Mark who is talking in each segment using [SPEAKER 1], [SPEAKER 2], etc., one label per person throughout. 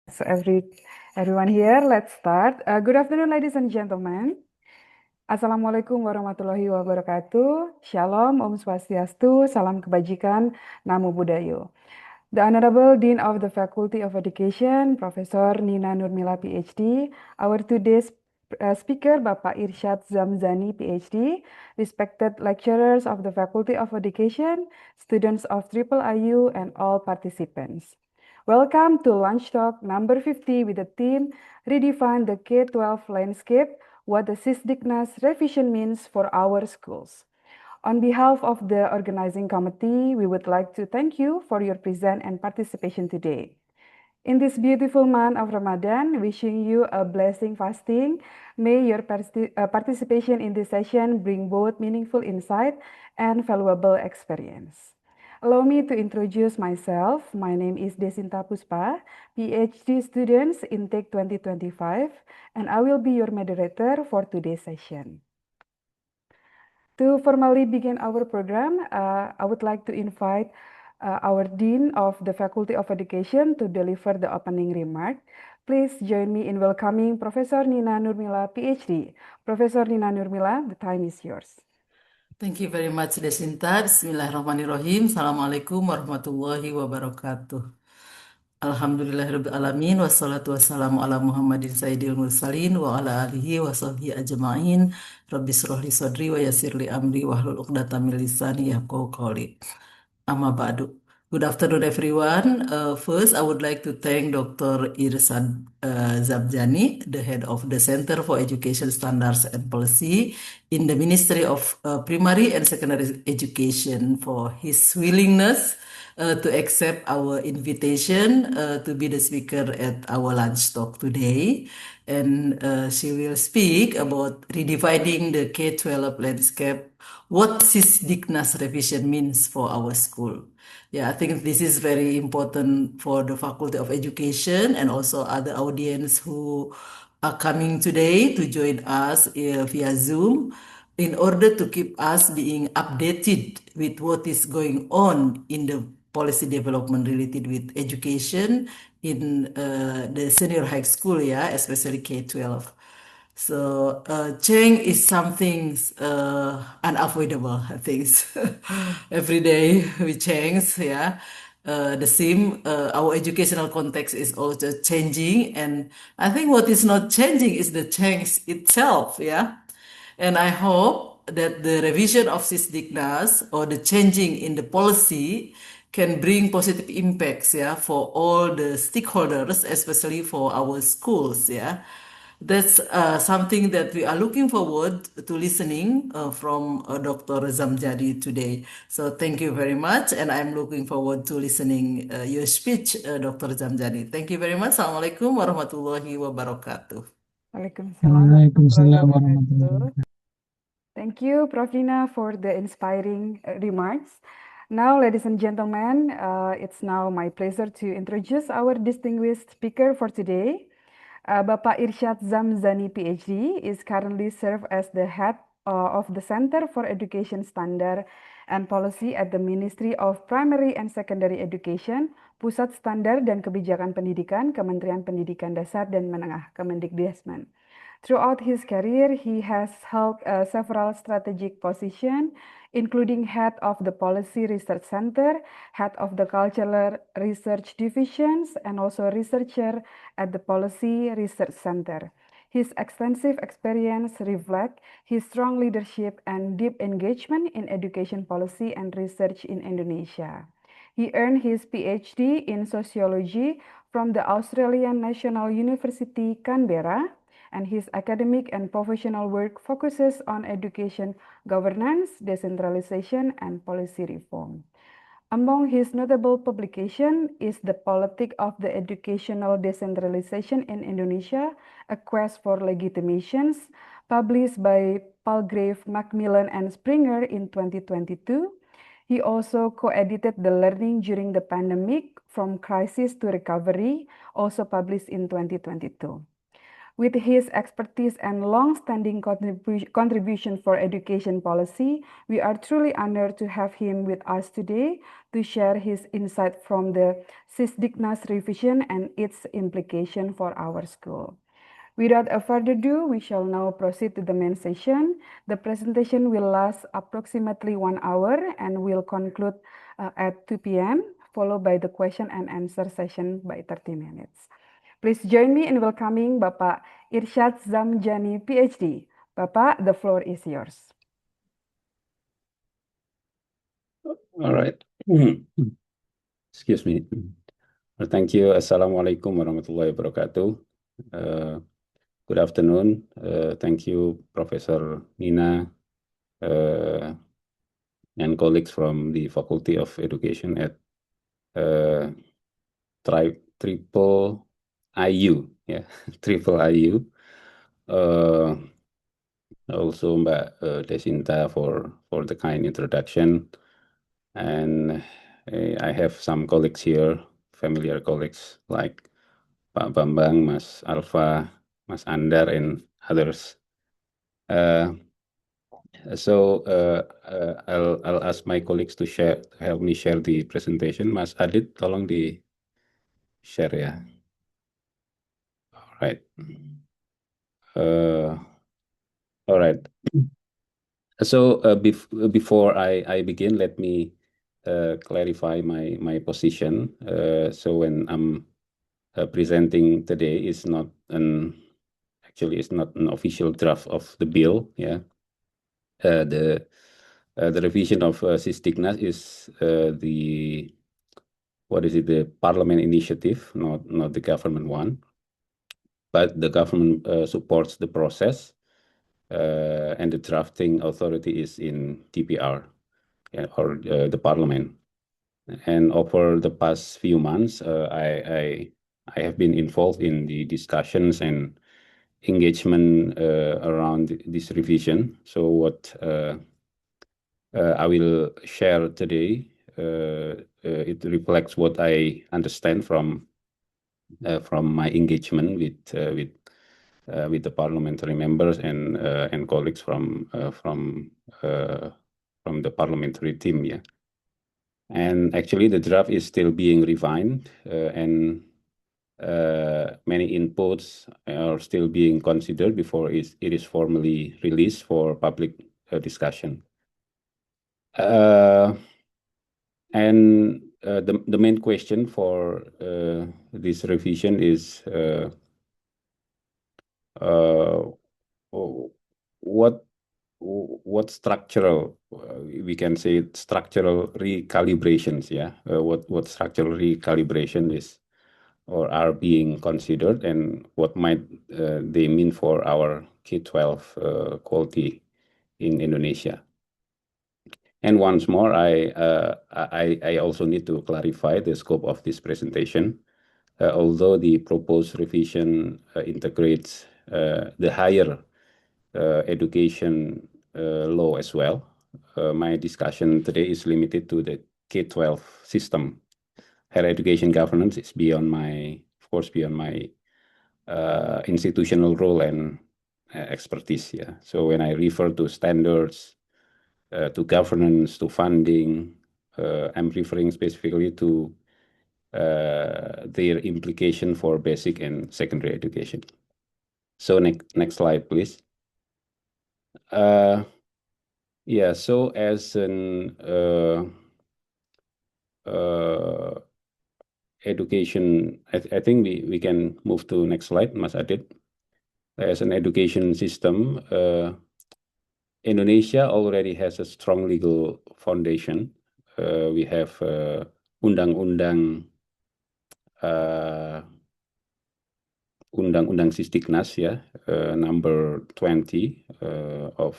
[SPEAKER 1] So everyone here, let's start. Good afternoon, ladies and gentlemen. Assalamualaikum warahmatullahi wabarakatuh. Shalom, Om Swastiastu, salam kebajikan, Namo Buddhaya. The Honorable Dean of the Faculty of Education, Professor Nina Nurmila, PhD, our today's speaker, Bapak Irsyad Zamzani, PhD, respected lecturers of the Faculty of Education, students of Triple IU, and all participants. Welcome to Lunch Talk number 50 with the theme Redefine the K-12 Landscape, what the Sisdiknas revision means for our schools. On behalf of the organizing committee, we would like to thank you for your presence and participation today. In this beautiful month of Ramadan, wishing you a blessing fasting. May your participation in this session bring both meaningful insight and valuable experience. Allow me to introduce myself. My name is Desinta Puspa, PhD students intake 2025, and I will be your moderator for today's session. To formally begin our program, I would like to invite our Dean of the Faculty of Education to deliver the opening remark. Please join me in welcoming Professor Nina Nurmila, PhD. Professor Nina Nurmila, the time is yours.
[SPEAKER 2] Thank you very much, Desinta. Bismillahirrahmanirrahim. Assalamualaikum warahmatullahi wabarakatuh. Alhamdulillahirrabbilalamin. Wassalatu wassalamu ala Muhammadin sayyidil mursalin wa ala alihi wa sahbihi ajma'in. Rabbi shrahli sadri wa yassirli amri wahlul 'uqdatam min lisani yafqahu qawli. Amma ba'du. Good afternoon, everyone. First, I would like to thank Dr. Irsad Zabjani, the head of the Center for Education Standards and Policy in the Ministry of Primary and Secondary Education, for his willingness to accept our invitation to be the speaker at our lunch talk today. And she will speak about redefining the K-12 landscape, what Sisdiknas revision means for our school. Yeah, I think this is very important for the Faculty of Education and also other audience who are coming today to join us via Zoom in order to keep us being updated with what is going on in the policy development related with education in the senior high school, yeah, especially K-12. So change is something unavoidable, I think. Every day we change, yeah. The same, our educational context is also changing, and I think what is not changing is the change itself, yeah. And I hope that the revision of Sisdiknas or the changing in the policy can bring positive impacts, yeah, for all the stakeholders, especially for our schools, yeah. That's something that we are looking forward to listening from Dr. Zamjadi today. So thank you very much, and I'm looking forward to listening your speech, Dr. Zamjadi. Thank you very much. Assalamualaikum warahmatullahi wabarakatuh.
[SPEAKER 1] Waalaikumsalam warahmatullahi wabarakatuh. Thank you, Prof. Nina, for the inspiring remarks. Now, ladies and gentlemen, it's now my pleasure to introduce our distinguished speaker for today. Bapak Irsyad Zamzani, PhD, is currently served as the head of the Center for Education Standard and Policy at the Ministry of Primary and Secondary Education, Pusat Standar dan Kebijakan Pendidikan, Kementerian Pendidikan Dasar dan Menengah, Kemendikbudrismen. Throughout his career, he has held several strategic positions, including head of the Policy Research Center, head of the Cultural Research Divisions, and also researcher at the Policy Research Center. His extensive experience reflects his strong leadership and deep engagement in education policy and research in Indonesia. He earned his PhD in sociology from the Australian National University, Canberra, and his academic and professional work focuses on education governance, decentralization, and policy reform. Among his notable publications is The Politics of the Educational Decentralization in Indonesia, A Quest for Legitimations, published by Palgrave, Macmillan, and Springer in 2022. He also co-edited The Learning During the Pandemic, From Crisis to Recovery, also published in 2022. With his expertise and long-standing contribution for education policy, we are truly honored to have him with us today to share his insight from the Sisdiknas revision and its implication for our school. Without further ado, we shall now proceed to the main session. The presentation will last approximately 1 hour and will conclude at 2 p.m., followed by the question and answer session by 30 minutes. Please join me in welcoming Bapak Irsyad Zamjani, PhD. Bapak, the floor is yours.
[SPEAKER 3] All right. Excuse me. Thank you. Assalamualaikum warahmatullahi wabarakatuh. Good afternoon. Thank you, Professor Nina, and colleagues from the Faculty of Education at Triple IU, yeah, Triple IU. Also, Mbak Desinta for the kind introduction, and I have some colleagues here, familiar colleagues like Pak Bambang, Mas Alfa, Mas Andar, and others. I'll ask my colleagues to help me share the presentation. Mas Adit, tolong di share ya. All right. All right. So before I begin, let me clarify my position. So when I'm presenting today, it's not actually it's not an official draft of the bill. Yeah, the revision of Sisdiknas is the parliament initiative, not the government one, but the government supports the process, and the drafting authority is in DPR, yeah, or the parliament. And over the past few months, I have been involved in the discussions and engagement around this revision. So what I will share today, it reflects what I understand from my engagement with the parliamentary members and colleagues from the parliamentary team. Yeah. And actually, the draft is still being refined, and many inputs are still being considered before it is formally released for public discussion. And the main question for this revision is what structural, we can say structural recalibrations, yeah. What structural recalibration is or are being considered, and what might they mean for our K-12 quality in Indonesia. And once more, I also need to clarify the scope of this presentation. Although the proposed revision integrates the higher education law as well, my discussion today is limited to the K-12 system. Higher education governance is beyond my institutional role and expertise. Yeah. So when I refer to standards, to governance, to funding, I'm referring specifically to their implication for basic and secondary education. So next slide, please. Yeah, so as an education, I think we can move to next slide, Mas Adit. As an education system, Indonesia already has a strong legal foundation. We have Undang-Undang Undang-Undang Sisdiknas, yeah, number 20 of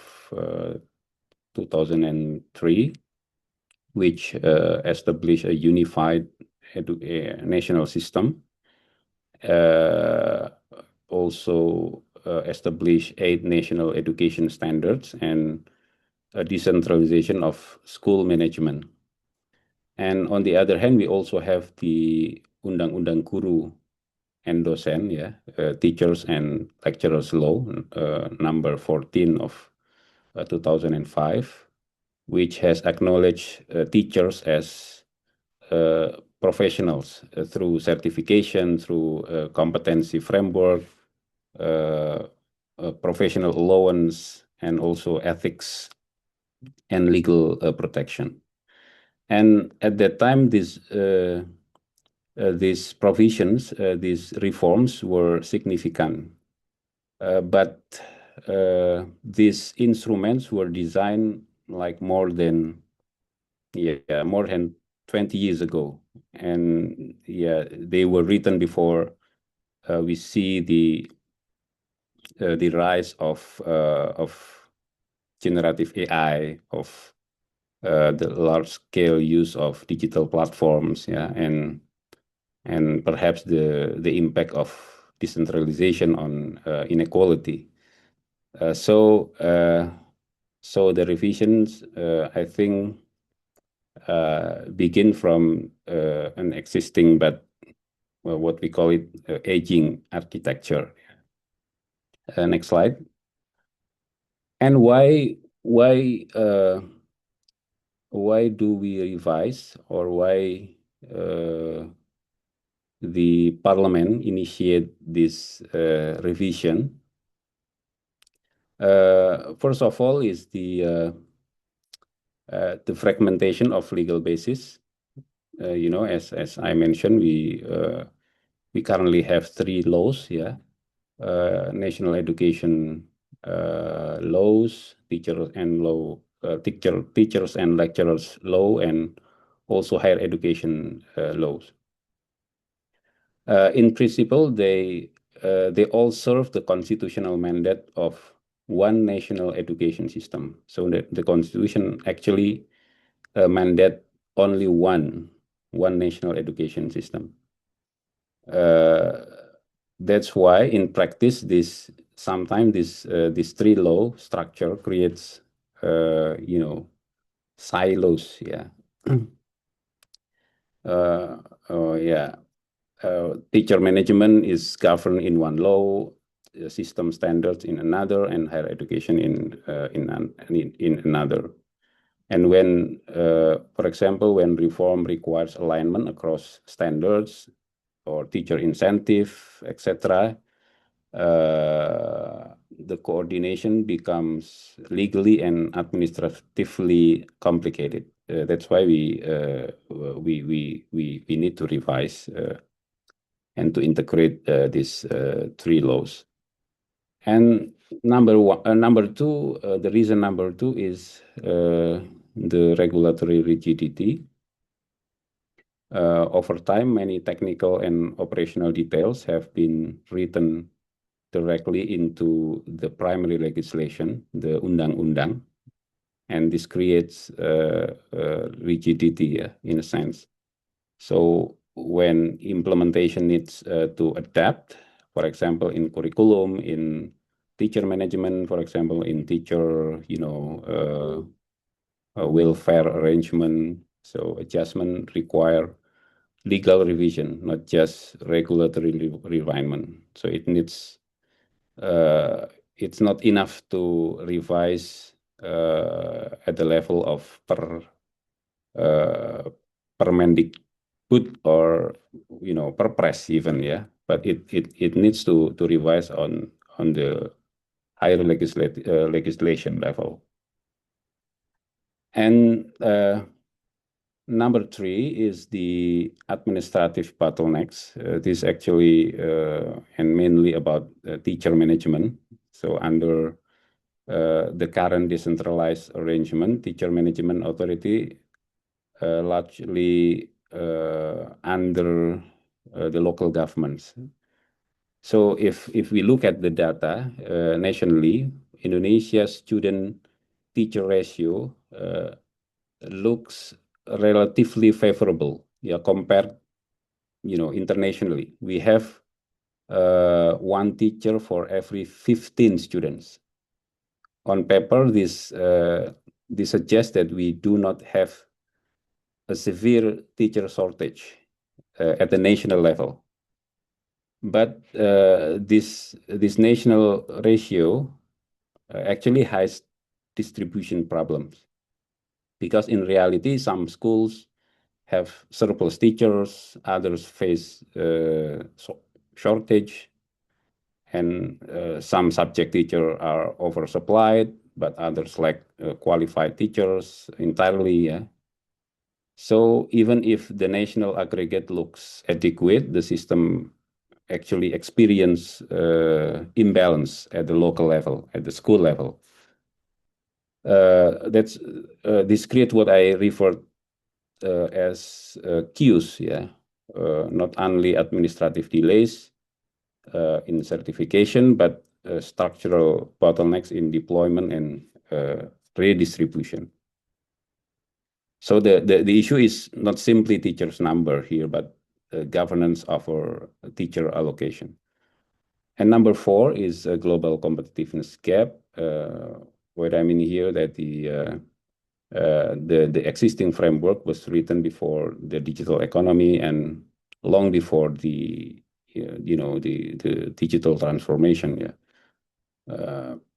[SPEAKER 3] 2003, which established a unified national system. Also established 8 national education standards and a decentralization of school management. And on the other hand, we also have the Undang-Undang Guru Endosen, Teachers and Lecturers Law, number 14 of 2005, which has acknowledged teachers as professionals through certification, through competency framework, professional allowance, and also ethics and legal protection. And at that time, these provisions, these reforms were significant. But these instruments were designed like more than 20 years ago. And they were written before we see the rise of generative AI, of the large-scale use of digital platforms, and perhaps the impact of decentralization on inequality. So the revisions, I think, begin from an existing, but what we call it aging architecture. Next slide. And why do we revise, or why the Parliament initiate this revision? First of all, is the fragmentation of legal basis. As I mentioned, we currently have 3 laws, national education laws, teachers and lecturers law, and also higher education laws. In principle, they all serve the constitutional mandate of one national education system. So the Constitution actually mandate only one national education system. That's why in practice, sometimes this 3 law structure creates silos. Teacher management is governed in one law, system standards in another, and higher education in another. And when, for example, when reform requires alignment across standards or teacher incentive, etc., the coordination becomes legally and administratively complicated. That's why we need to revise and to integrate these 3 laws. And number 2, the reason number 2 is the regulatory rigidity. Over time, many technical and operational details have been written directly into the primary legislation, the undang-undang, and this creates rigidity in a sense. So when implementation needs to adapt, for example, in curriculum, in teacher management, for example, in teacher, welfare arrangement, so adjustment require legal revision, not just regulatory refinement. So it needs, it's not enough to revise at the level of per Mendikbud or per press even, but it needs to revise on the higher legislation level. And number 3 is the administrative bottlenecks. This actually and mainly about teacher management. So under the current decentralized arrangement, teacher management authority largely under the local governments. So if we look at the data nationally, Indonesia's student-teacher ratio looks relatively favorable, compared, internationally. We have 1 teacher for every 15 students. On paper, this suggests that we do not have a severe teacher shortage at the national level. But this national ratio actually has distribution problems, because in reality some schools have surplus teachers, others face shortage, and some subject teachers are oversupplied, but others lack qualified teachers entirely. Yeah? So even if the national aggregate looks adequate, the system actually experience imbalance at the local level, at the school level. This creates what I refer as queues, yeah, not only administrative delays in certification, but structural bottlenecks in deployment and redistribution. So the issue is not simply teachers' number here, but governance of our teacher allocation. And number 4 is a global competitiveness gap. What I mean here that the existing framework was written before the digital economy and long before the digital transformation. Yeah.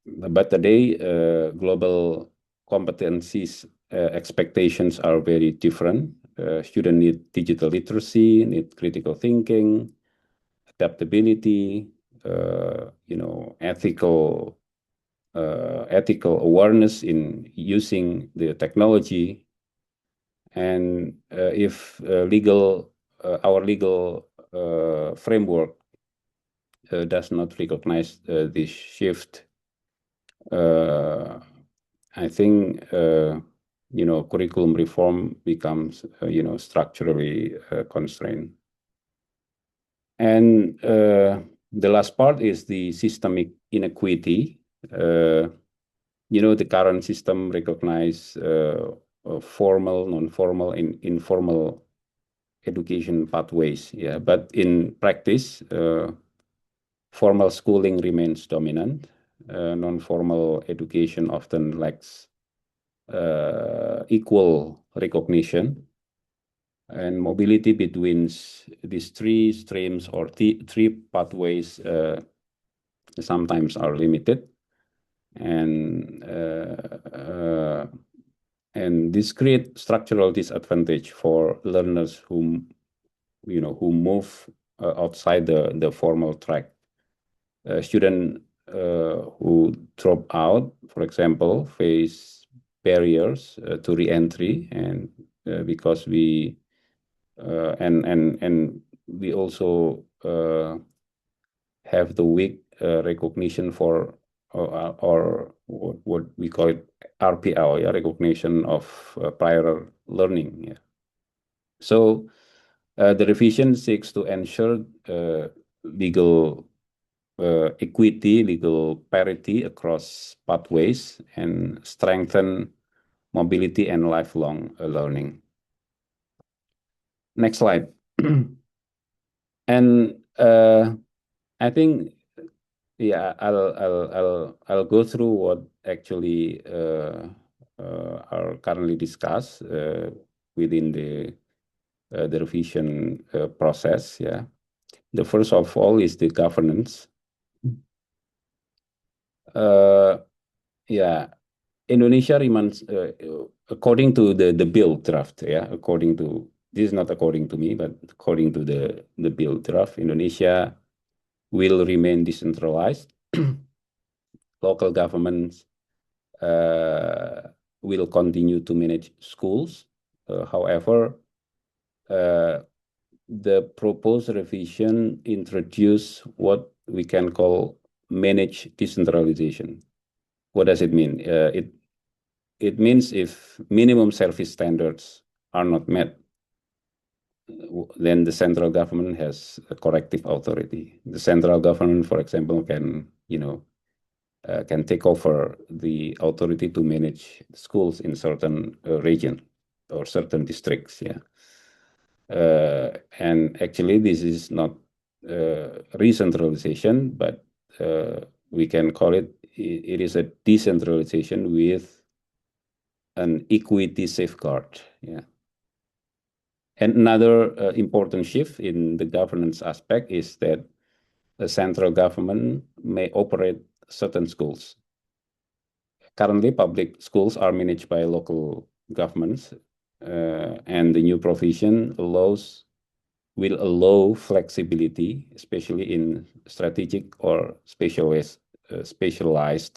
[SPEAKER 3] But today, global competencies expectations are very different. Students need digital literacy, need critical thinking, adaptability, ethical awareness in using the technology. And if our legal framework does not recognize this shift, I think curriculum reform becomes structurally constrained. And the last part is the systemic inequity. The current system recognize formal, non-formal, and informal education pathways. Yeah, but in practice, formal schooling remains dominant. Non-formal education often lacks equal recognition, and mobility between these three streams or three pathways sometimes are limited, and this creates structural disadvantage for learners who move outside the formal track. Students who drop out, for example, face barriers to re-entry, and because we we also have the weak recognition for or what we call it RPL, yeah, recognition of prior learning. Yeah. So the revision seeks to ensure legal equity, legal parity across pathways, and strengthen mobility and lifelong learning. Next slide. And I think, yeah, I'll go through what actually are currently discussed within the revision process. Yeah, the first of all is the governance. Yeah, Indonesia remains, according to the bill draft. Yeah, this is not according to me, but according to the bill draft, Indonesia will remain decentralized. Local governments will continue to manage schools. However, the proposed revision introduce what we can call managed decentralization. What does it mean? It means if minimum service standards are not met, then the central government has a corrective authority. The central government, for example, can take over the authority to manage schools in certain region or certain districts. Yeah, and actually this is not re-centralization, but we can call it is a decentralization with an equity safeguard. Yeah. And another important shift in the governance aspect is that the central government may operate certain schools. Currently, public schools are managed by local governments, and the new provision will allow flexibility, especially in strategic or specialized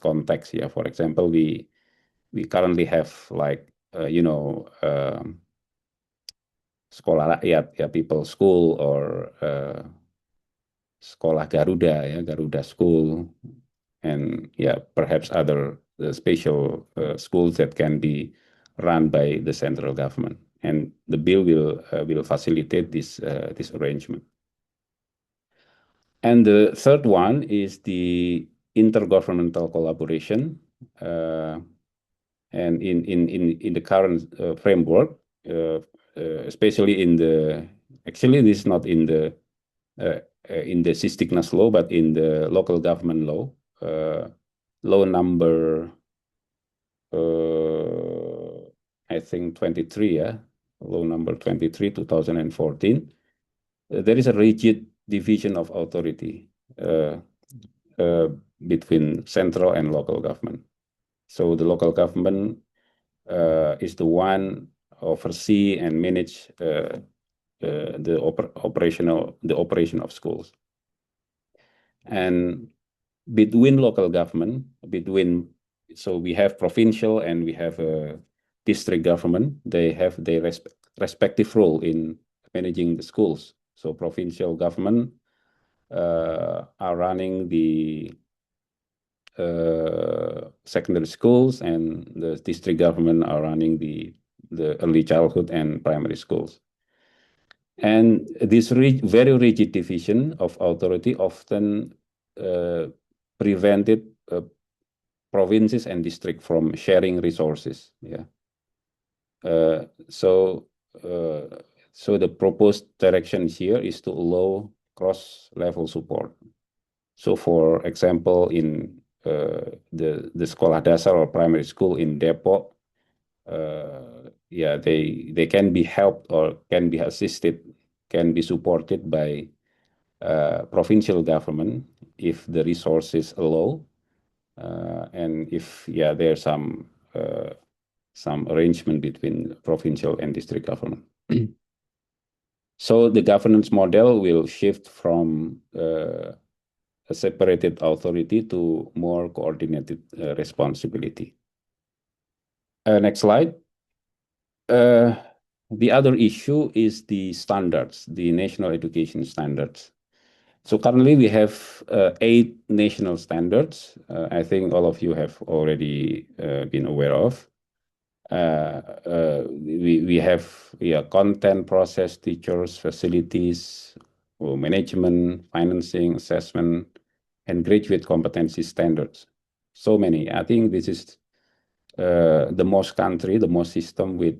[SPEAKER 3] context. Yeah, for example, we currently have like sekolah rakyat, people school, or sekolah Garuda, Garuda School, and perhaps other special schools that can be run by the central government. And the bill will facilitate this arrangement. And the third one is the intergovernmental collaboration. And in the current framework, especially actually this is not in the Sisdiknas law, but in the local government law, law number I think 23, law number 23, 2014. There is a rigid division of authority between central and local government. So the local government is the one oversee and manage the operation of schools. And between local government, so we have provincial and we have a district government. They have their respective role in managing the schools. So provincial government are running the secondary schools, and the district government are running the early childhood and primary schools. And this very rigid division of authority often prevented provinces and districts from sharing resources. So the proposed direction here is to allow cross-level support. So, for example, in the sekolah dasar or primary school in Depok, they can be helped or can be assisted, can be supported by provincial government if the resources allow, and if there's some arrangement between provincial and district government. So the governance model will shift from a separated authority to more coordinated responsibility. Next slide. The other issue is the standards, the national education standards. So currently we have 8 national standards. I think all of you have already been aware of. We have content, process, teachers, facilities, management, financing, assessment, and graduate competency standards. So many. I think this is the most country, the most system with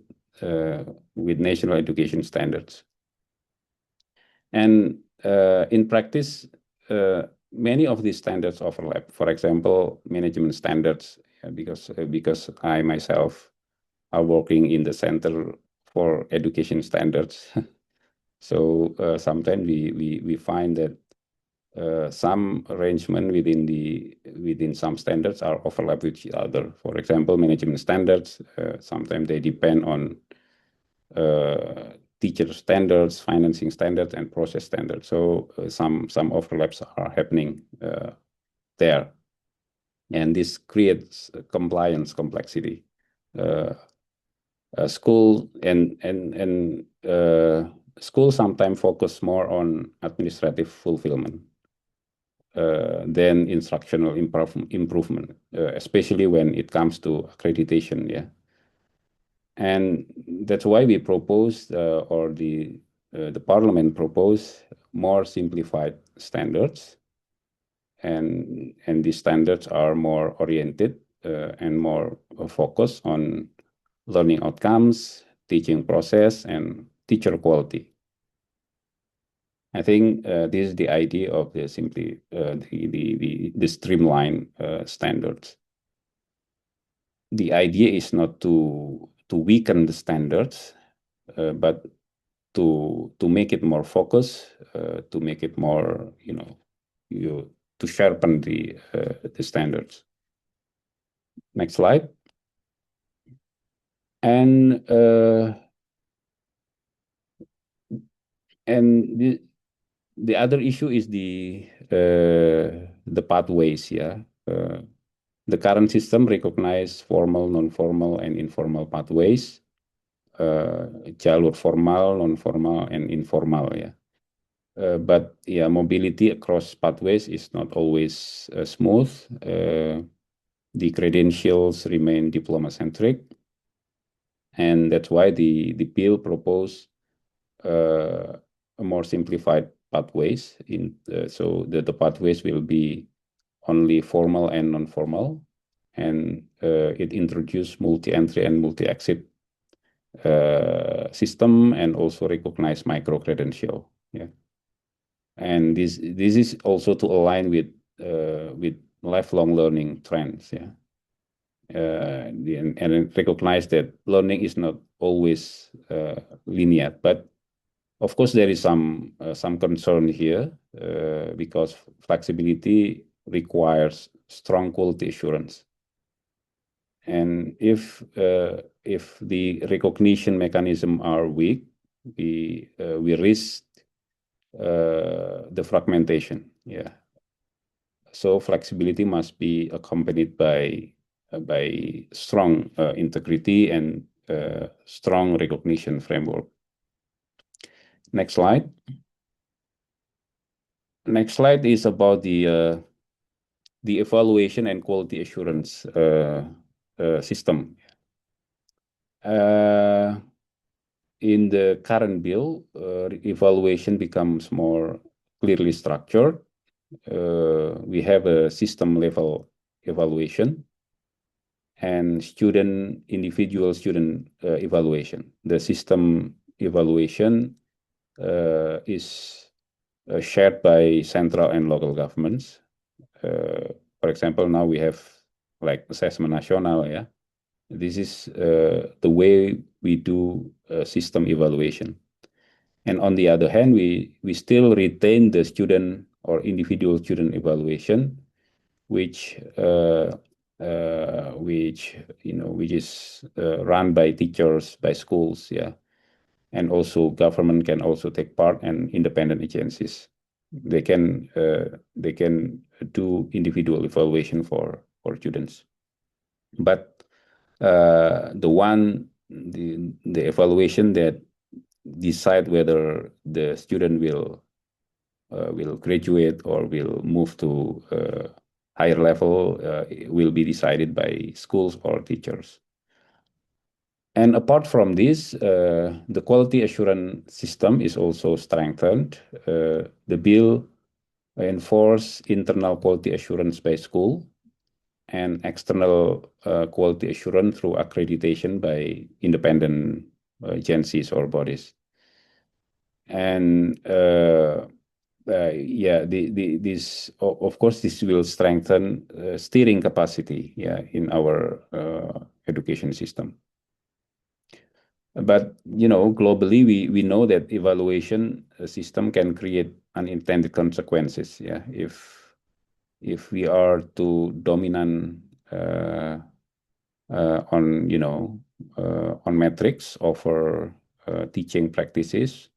[SPEAKER 3] national education standards. And in practice, many of these standards overlap. For example, management standards, because I myself are working in the Center for Education Standards. So sometimes we find that some arrangement within some standards are overlap with each other. For example, management standards, sometimes they depend on teacher standards, financing standards, and process standards. So some overlaps are happening there, and this creates compliance complexity. School and schools sometimes focus more on administrative fulfillment than instructional improvement, especially when it comes to accreditation. And that's why we proposed, or the Parliament proposed, more simplified standards, and these standards are more oriented and more focused on learning outcomes, teaching process, and teacher quality. I think this is the idea of the streamlined standards. The idea is not to weaken the standards, but to make it more focused, to make it more to sharpen the standards. Next slide. And the other issue is the pathways. The current system recognizes formal, non-formal, and informal pathways. Jalur formal, non-formal, and informal. But mobility across pathways is not always smooth. The credentials remain diploma-centric, and that's why the bill proposed a more simplified pathways. So the pathways will be only formal and non-formal, and it introduced multi-entry and multi-exit system, and also recognize micro-credential. And this is also to align with lifelong learning trends. And recognize that learning is not always linear, but of course there is some concern here because flexibility requires strong quality assurance. And if the recognition mechanism are weak, we risk the fragmentation. So flexibility must be accompanied by strong integrity and strong recognition framework. Next slide. Next slide is about the evaluation and quality assurance system. In the current bill, evaluation becomes more clearly structured. We have a system level evaluation and individual student evaluation. The system evaluation is shared by central and local governments. For example, now we have like assessment national. This is the way we do system evaluation. And on the other hand, we still retain the student or individual student evaluation, which is run by teachers, by schools, and also government can also take part, and independent agencies. They can do individual evaluation for students, but the evaluation that decide whether the student will graduate or will move to higher level will be decided by schools or teachers. And apart from this, the quality assurance system is also strengthened. The bill enforce internal quality assurance by school and external quality assurance through accreditation by independent agencies or bodies. And this of course this will strengthen steering capacity in our education system. But globally we know that evaluation system can create unintended consequences. If we are too dominant on metrics over teaching practices,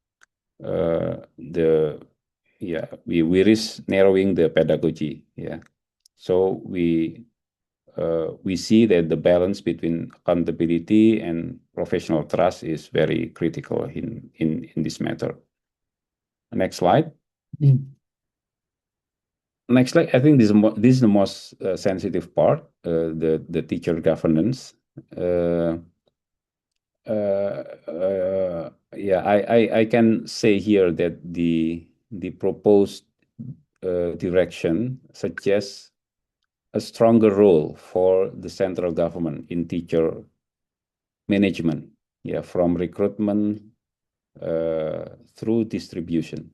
[SPEAKER 3] we risk narrowing the pedagogy. So we see that the balance between accountability and professional trust is very critical in this matter. Next slide. Next slide. I think this is the most sensitive part, the teacher governance. I can say here that the proposed direction suggests a stronger role for the central government in teacher management, from recruitment through distribution.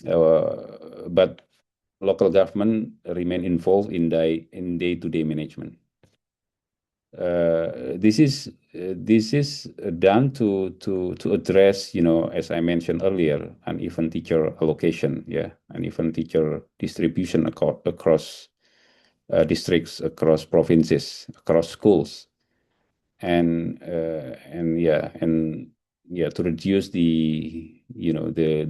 [SPEAKER 3] But local government remain involved in day-to-day management. this is done to address, as I mentioned earlier, uneven teacher allocation, uneven teacher distribution across districts, across provinces, across schools, and to reduce the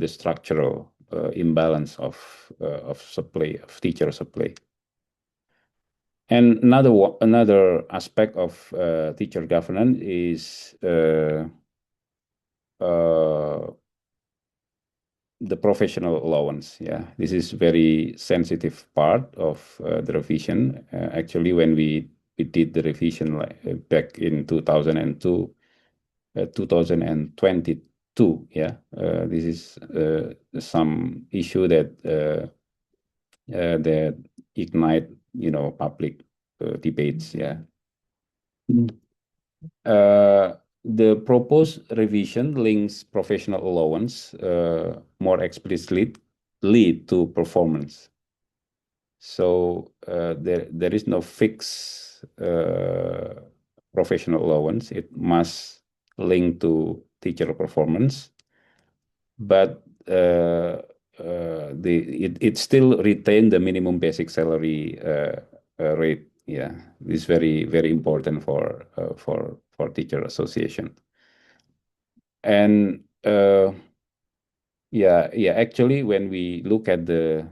[SPEAKER 3] structural imbalance of supply, of teacher supply. And another aspect of teacher governance is the professional allowance. This is very sensitive part of the revision. Actually, when we did the revision back in 2002, 2022, this is some issue that ignite public debates. The proposed revision links professional allowance more explicitly to performance. So there is no fixed professional allowance. It must link to teacher performance, but it still retain the minimum basic salary rate. This is very, very important for teacher association. And actually, when we look at the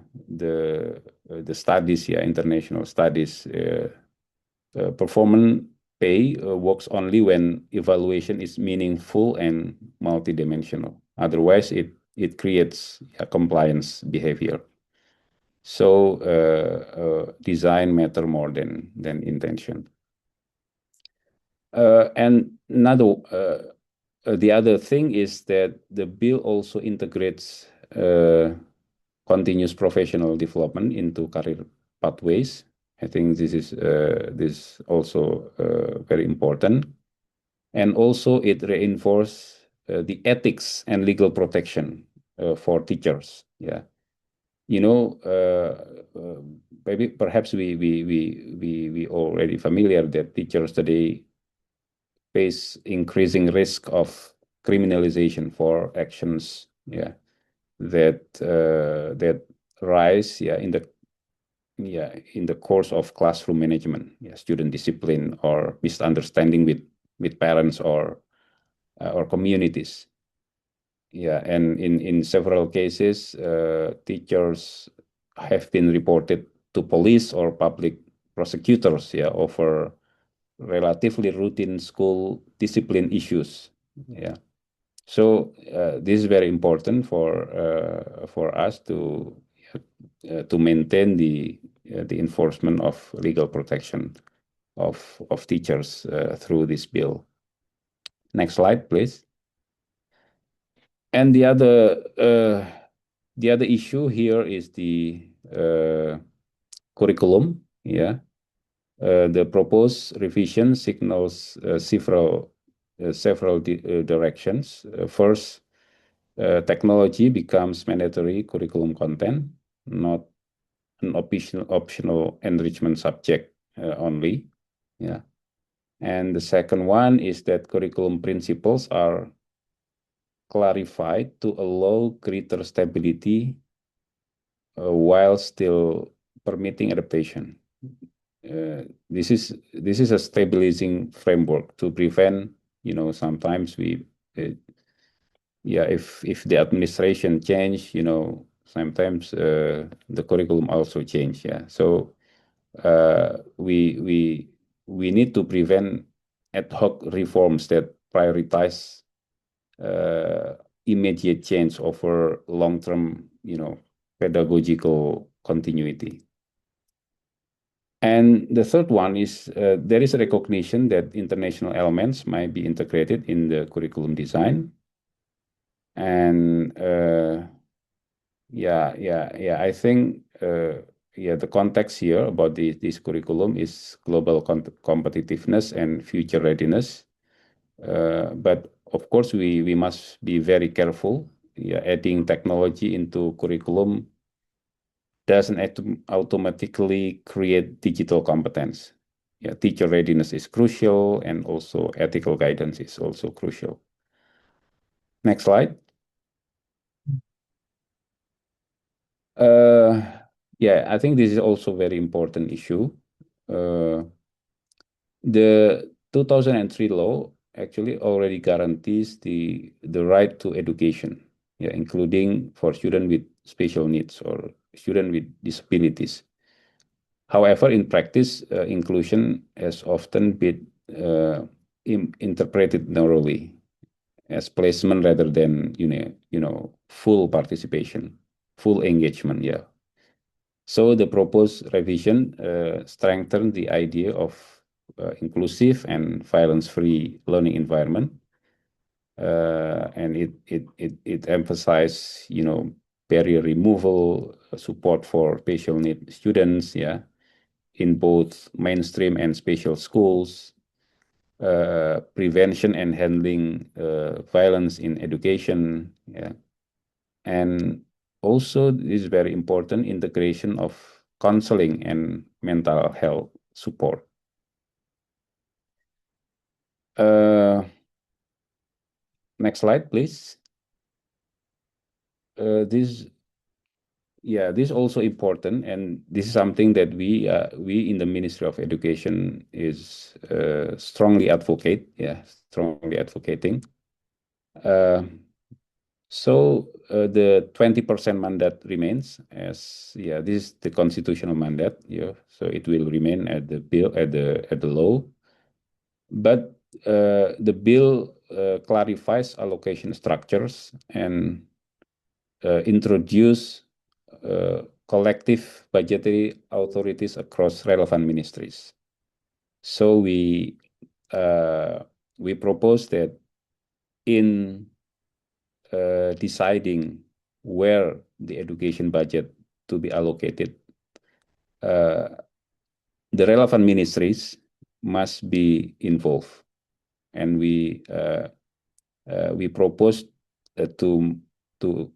[SPEAKER 3] studies, international studies, performance pay works only when evaluation is meaningful and multidimensional. Otherwise, it creates a compliance behavior. So design matter more than intention. And the other thing is that the bill also integrates continuous professional development into career pathways. I think this is also very important. And also it reinforces the ethics and legal protection for teachers. Maybe perhaps we already familiar that teachers today face increasing risk of criminalization for actions that rise in the course of classroom management, student discipline, or misunderstanding with parents or communities. And in several cases, teachers have been reported to police or public prosecutors over relatively routine school discipline issues. So this is very important for us to maintain the enforcement of legal protection of teachers through this bill. Next slide, please. And the other issue here is the curriculum. The proposed revision signals several directions. First, technology becomes mandatory curriculum content, not an optional enrichment subject only. And the second one is that curriculum principles are clarified to allow greater stability while still permitting adaptation. This is a stabilizing framework to prevent, sometimes if the administration change, sometimes the curriculum also change. So we need to prevent ad hoc reforms that prioritize immediate change over long-term, pedagogical continuity. And the third one is there is a recognition that international elements might be integrated in the curriculum design. And I think the context here about this curriculum is global competitiveness and future readiness. But of course, we must be very careful. Adding technology into curriculum doesn't automatically create digital competence. teacher readiness is crucial, and also ethical guidance is also crucial. Next slide. Yeah, I think this is also very important issue. The 2003 law actually already guarantees the right to education, yeah, including for students with special needs or students with disabilities. However, in practice, inclusion has often been interpreted narrowly as placement rather than full participation, full engagement. Yeah. So the proposed revision strengthened the idea of inclusive and violence-free learning environment, and it emphasized barrier removal, support for special need students, yeah, in both mainstream and special schools, prevention and handling violence in education, yeah, and also this is very important, integration of counseling and mental health support. Next slide, please. This is also important, and this is something that we in the Ministry of Education is strongly advocating. So the 20% mandate remains as this is the constitutional mandate. So it will remain at the bill at the law, but the bill clarifies allocation structures and introduce collective budgetary authorities across relevant ministries. So we propose that in deciding where the education budget to be allocated, the relevant ministries must be involved, and we propose to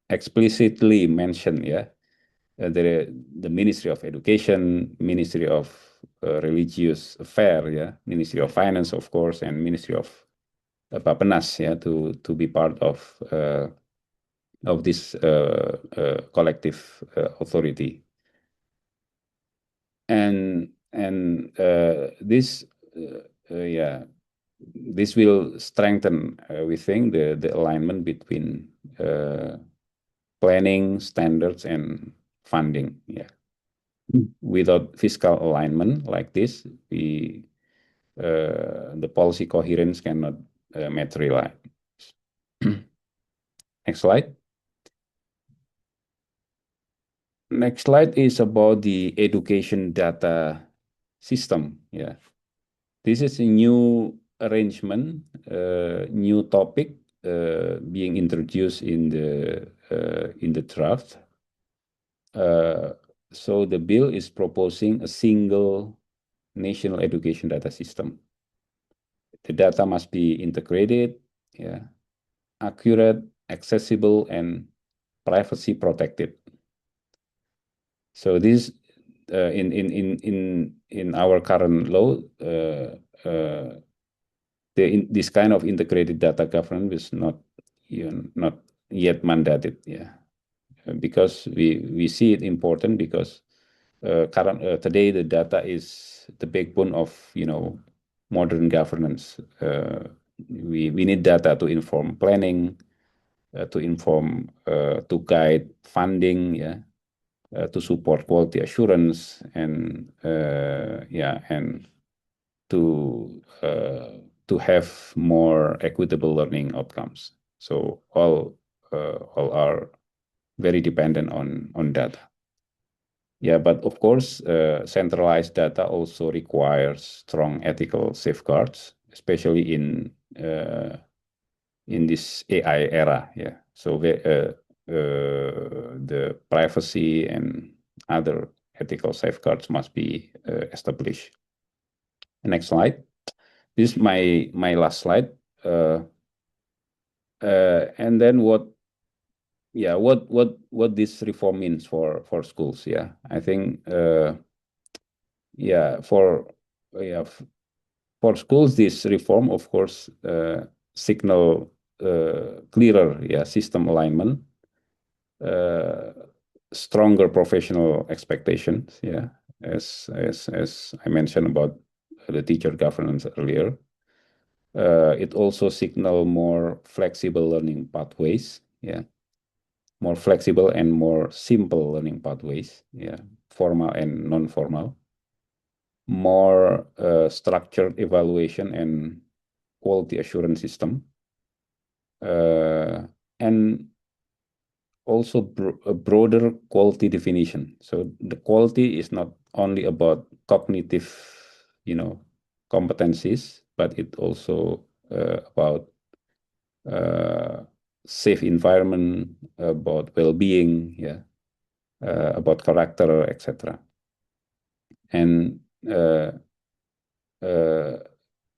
[SPEAKER 3] explicitly mention the Ministry of Education, Ministry of Religious Affairs, Ministry of Finance, of course, and Ministry of Bapenas, to be part of this collective authority, and this this will strengthen, we think, the alignment between planning, standards, and funding. Yeah. Without fiscal alignment like this, the policy coherence cannot materialize. Next slide. Next slide is about the education data system. Yeah, this is a new arrangement, new topic being introduced in the draft. So the bill is proposing a single national education data system. The data must be integrated, accurate, accessible, and privacy protected. So this in our current law, this kind of integrated data governance is not yet mandated, because we see it important because today the data is the backbone of modern governance. We need data to inform planning, to inform, to guide funding, to support quality assurance, and and to have more equitable learning outcomes. So all are very dependent on data. Yeah, but of course, centralized data also requires strong ethical safeguards, especially in this AI era. Yeah, so the privacy and other ethical safeguards must be established. Next slide. This is my last slide. And then what this reform means for schools. Yeah, I think yeah, for schools, this reform, of course, signal clearer system alignment, stronger professional expectations, as I mentioned about the teacher governance earlier. It also signal more flexible learning pathways, more flexible and more simple learning pathways, formal and non-formal, more structured evaluation and quality assurance system, and also a broader quality definition. So the quality is not only about cognitive, competencies, but it also about safe environment, about well-being, about character, etc. And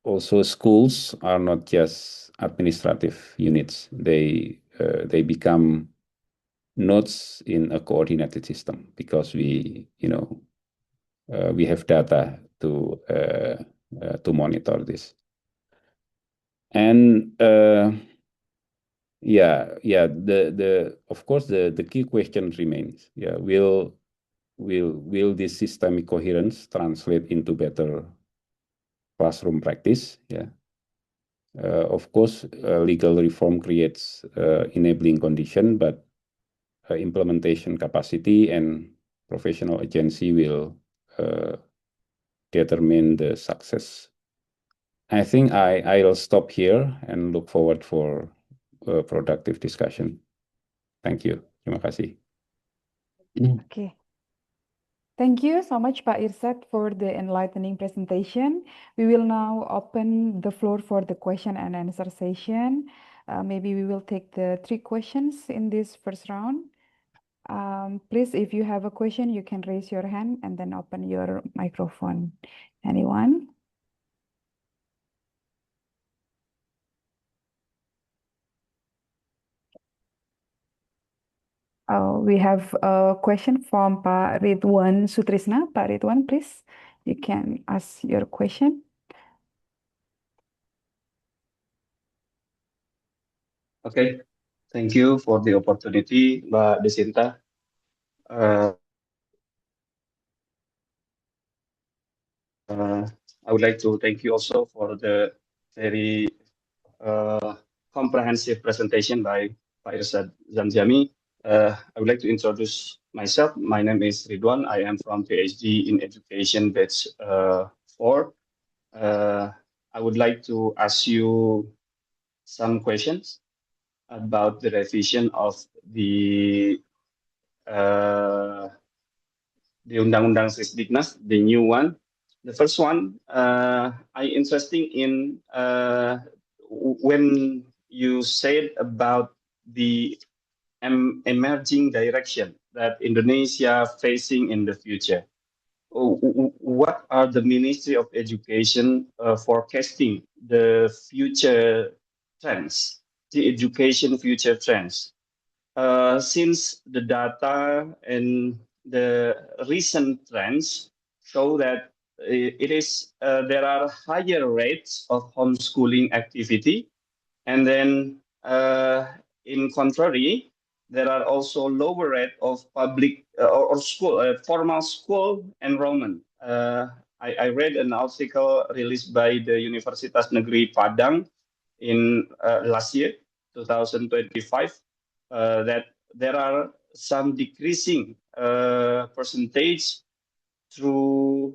[SPEAKER 3] also schools are not just administrative units. They become nodes in a coordinated system because we have data to monitor this. And of course the key question remains. Will this systemic coherence translate into better classroom practice? Of course, legal reform creates enabling condition, but implementation capacity and professional agency will determine the success. I think I'll stop here and look forward for a productive discussion. Thank you. Terima kasih.
[SPEAKER 1] Okay. Thank you so much, Pak Irsad, for the enlightening presentation. We will now open the floor for the question and answer session. Maybe we will take the 3 questions in this first round. Please, if you have a question, you can raise your hand and then open your microphone. Anyone? We have a question from Pak Ridwan Sutrisna. Pak Ridwan, please, you can ask your question.
[SPEAKER 4] Okay, thank you for the opportunity, Mbak Desinta. I would like to thank you also for the very comprehensive presentation by Pak Irsad Zamzami. I would like to introduce myself. My name is Ridwan. I am from PhD in Education batch 4. I would like to ask you some questions about the revision of the Undang-Undang Sisdiknas, the new one. The first one, I interesting in when you said about the emerging direction that Indonesia facing in the future. What are the Ministry of Education forecasting the future trends, the education future trends? Since the data and the recent trends show that there are higher rates of homeschooling activity, and then in contrary, there are also lower rate of public or school formal school enrollment. I read an article released by the Universitas Negeri Padang in last year, 2025, that there are some decreasing percentage through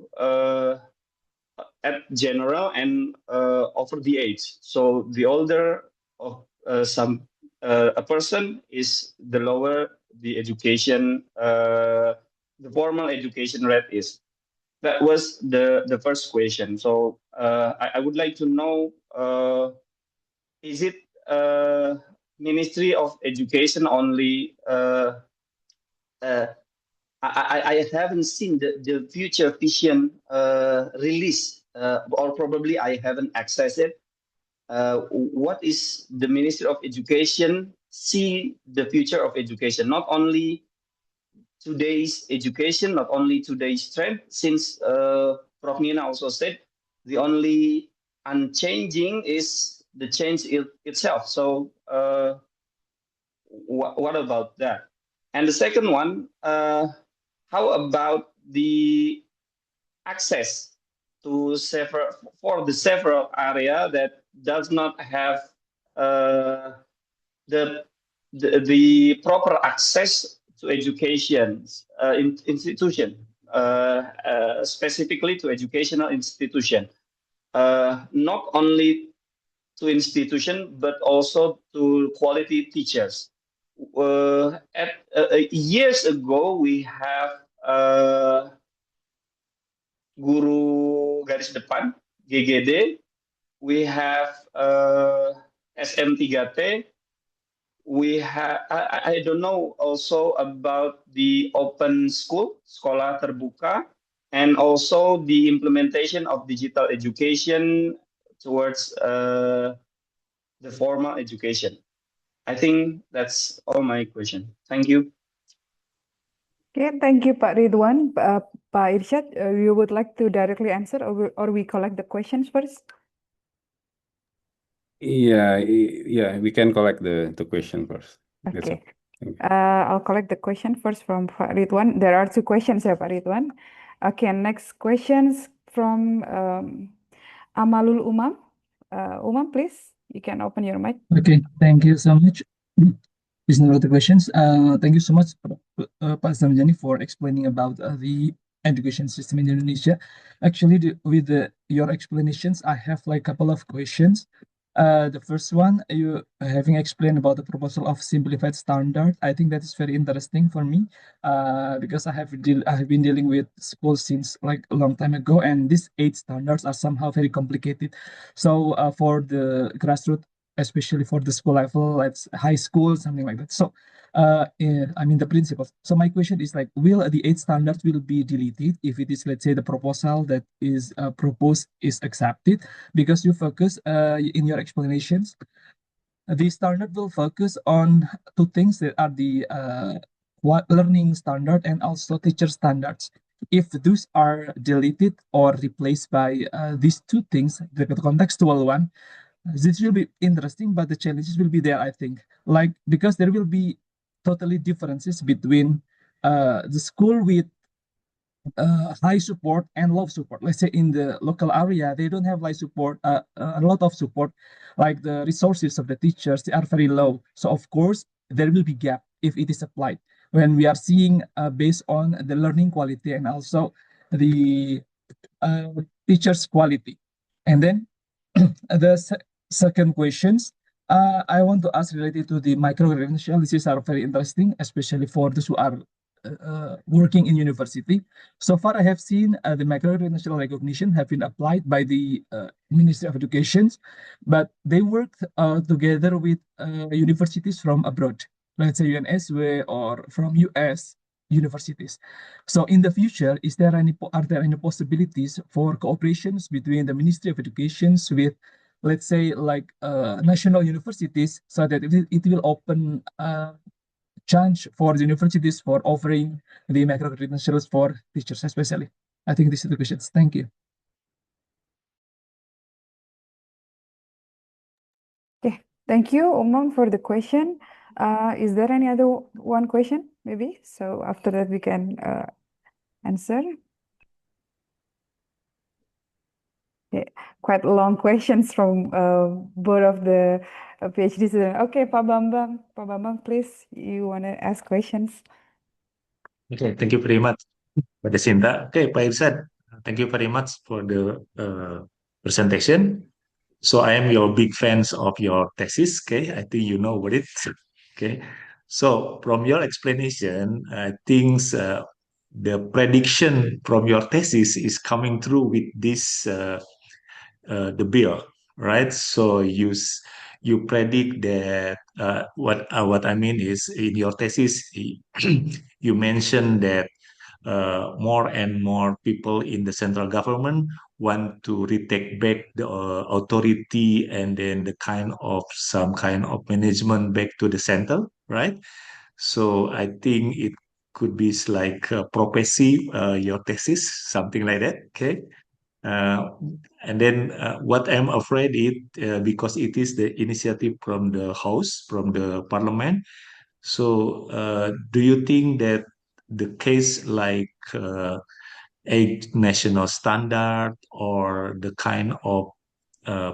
[SPEAKER 4] at general and over the age. So the older of a person is, the lower the education, the formal education rate is. That was the first question. So I would like to know, is it Ministry of Education only? I haven't seen the future vision release, or probably I haven't accessed it. What is the Ministry of Education see the future of education? Not only today's education, not only today's trend, since Prof. Nina also said the only unchanging is the change itself. So what about that? And the second one, how about the access to several for the several area that does not have uh, the, the proper access to education institution, specifically to educational institution, not only to institution but also to quality teachers. Years ago, we have guru garis depan (GGD). We have SM3T. We have I don't know also about the open school, sekolah terbuka, and also the implementation of digital education towards the formal education. I think that's all my question. Thank you.
[SPEAKER 1] Okay, thank you, Pak Ridwan. Pak Irsyad, you would like to directly answer, or we collect the questions first?
[SPEAKER 3] Yeah, we can collect the question first. That's
[SPEAKER 1] Okay.
[SPEAKER 3] all. Thank you.
[SPEAKER 1] I'll collect the question first from Pak Ridwan. There are two questions, Pak Ridwan. Okay, next questions from Amalul Umam. Umam, please, you can open your mic.
[SPEAKER 5] Okay, thank you so much. These are the questions. Thank you so much, Pak Samjani, for explaining about the education system in Indonesia. Actually, with your explanations, I have like a couple of questions. The first one, you having explained about the proposal of simplified standard. I think that is very interesting for me, because I have been dealing with schools since like a long time ago, and these 8 standards are somehow very complicated. So for the grassroots, especially for the school level, like high school, something like that. So I mean the principles. So my question is like, will the 8 standards will be deleted if it is, let's say, the proposal that is proposed is accepted? Because you focus in your explanations, the standard will focus on 2 things that are the learning standard and also teacher standards. If those are deleted or replaced by these 2 things, the contextual one, this will be interesting, but the challenges will be there, I think. Like, because there will be totally differences between the school with high support and low support. Let's say in the local area, they don't have like support, a lot of support, like the resources of the teachers, they are very low. So of course, there will be gap if it is applied. When we are seeing based on the learning quality and also the teachers' quality. And then the second questions, I want to ask related to the micro credential. These are very interesting, especially for those who are working in university. So far, I have seen the micro credential recognition have been applied by the Ministry of Education, but they work together with universities from abroad, let's say UNSW or from US universities. So in the future, are there any possibilities for cooperations between the Ministry of Education with, let's say, like national universities, so that it will open chance for the universities for offering the micro credentials for teachers, especially? I think these are the questions. Thank you.
[SPEAKER 1] Okay, thank you, Umam, for the question. Is there any other one question, maybe? So after that, we can answer. Okay, quite long questions from both of the PhD students. Okay, Pak Bambang, please, you want to ask questions?
[SPEAKER 6] Okay, thank you very much, Mbak Jacinta. Okay, Pak Irsad, thank you very much for the presentation. So I am your big fans of your thesis. Okay, I think you know what it. Okay, so from your explanation, I think the prediction from your thesis is coming through with this the bill, right? So you predict that what I mean is in your thesis you mentioned that more and more people in the central government want to retake back the authority and then the some kind of management back to the center, right? So I think could be like profesi your thesis, something like that. Okay. Uh, and then what I'm afraid because it is the initiative from the House, from the Parliament. So do you think that the case like a national standard or the kind of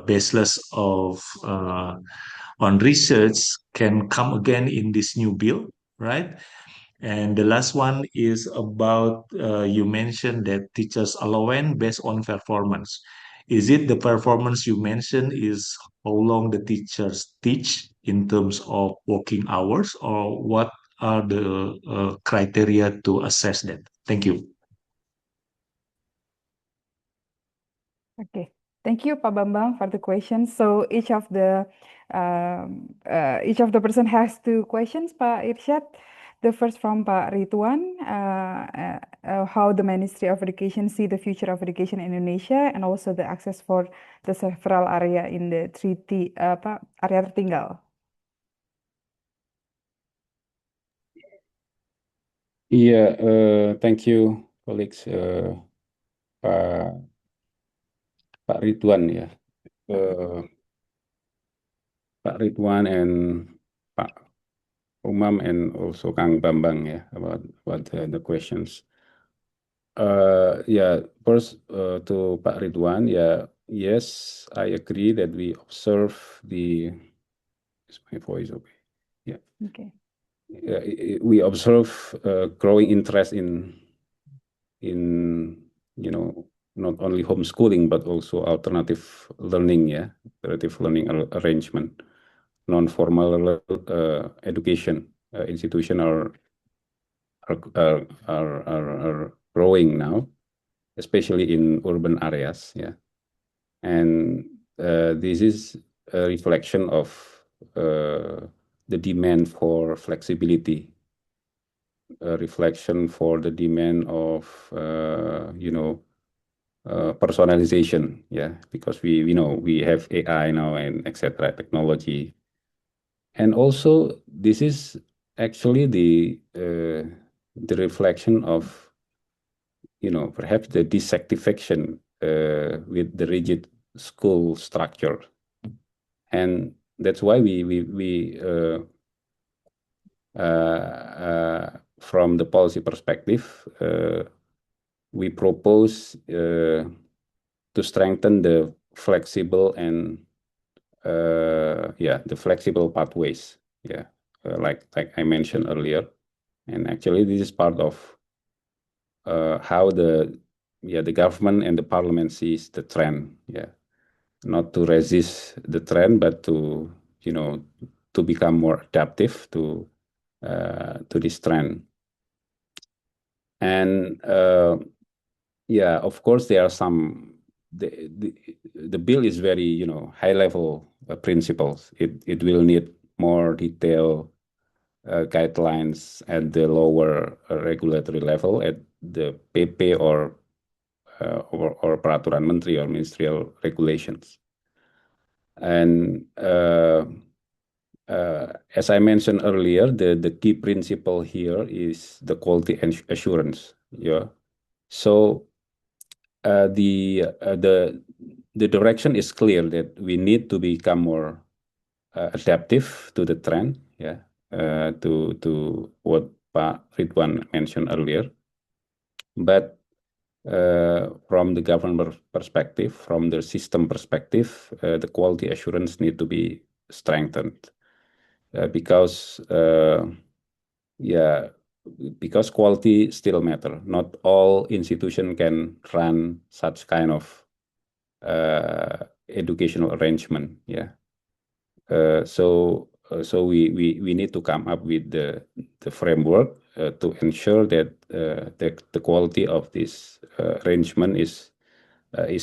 [SPEAKER 6] baseless of on research can come again in this new bill, right? And the last one is about you mentioned that teachers allowance based on performance. Is it the performance you mentioned is how long the teachers teach in terms of working hours, or what are the criteria to assess that? Thank you.
[SPEAKER 1] Okay, thank you, Pak Bambang, for the questions. So each of the person has two questions, Pak Irsyad. The first from Pak Ridwan, how the Ministry of Education see the future of education in Indonesia, and also the access for the several area in the treaty, area tertinggal.
[SPEAKER 3] Yeah, thank you, colleagues. Pak Ridwan ya, Pak Ridwan and Pak Umam and also Kang Bambang ya about the questions. Yeah, first to Pak Ridwan, yeah, yes, I agree that we observe the. Is my voice okay? Yeah.
[SPEAKER 1] Okay.
[SPEAKER 3] We observe growing interest in not only homeschooling but also alternative learning, alternative learning arrangement, non-formal education institution are growing now, especially in urban areas, and this is a reflection of the demand for flexibility, a reflection for the demand of personalization, because we have AI now and etc. technology, and also this is actually the reflection of perhaps the dissatisfaction with the rigid school structure, and that's why we from the policy perspective, we propose to strengthen the flexible and the flexible pathways, like I mentioned earlier, and actually this is part of how the government and the parliament sees the trend, not to resist the trend, but to become more adaptive to this trend. And of course there are some. The bill is very high level principles. It will need more detailed guidelines at the lower regulatory level, at the PP or peraturan menteri or ministerial regulations. And as I mentioned earlier, the key principle here is the quality assurance. So the direction is clear that we need to become more adaptive to the trend, to what Pak Ridwan mentioned earlier. But from the government perspective, from the system perspective, the quality assurance need to be strengthened, because quality still matter. Not all institution can run such kind of educational arrangement. So we need to come up with the framework to ensure that the quality of this arrangement is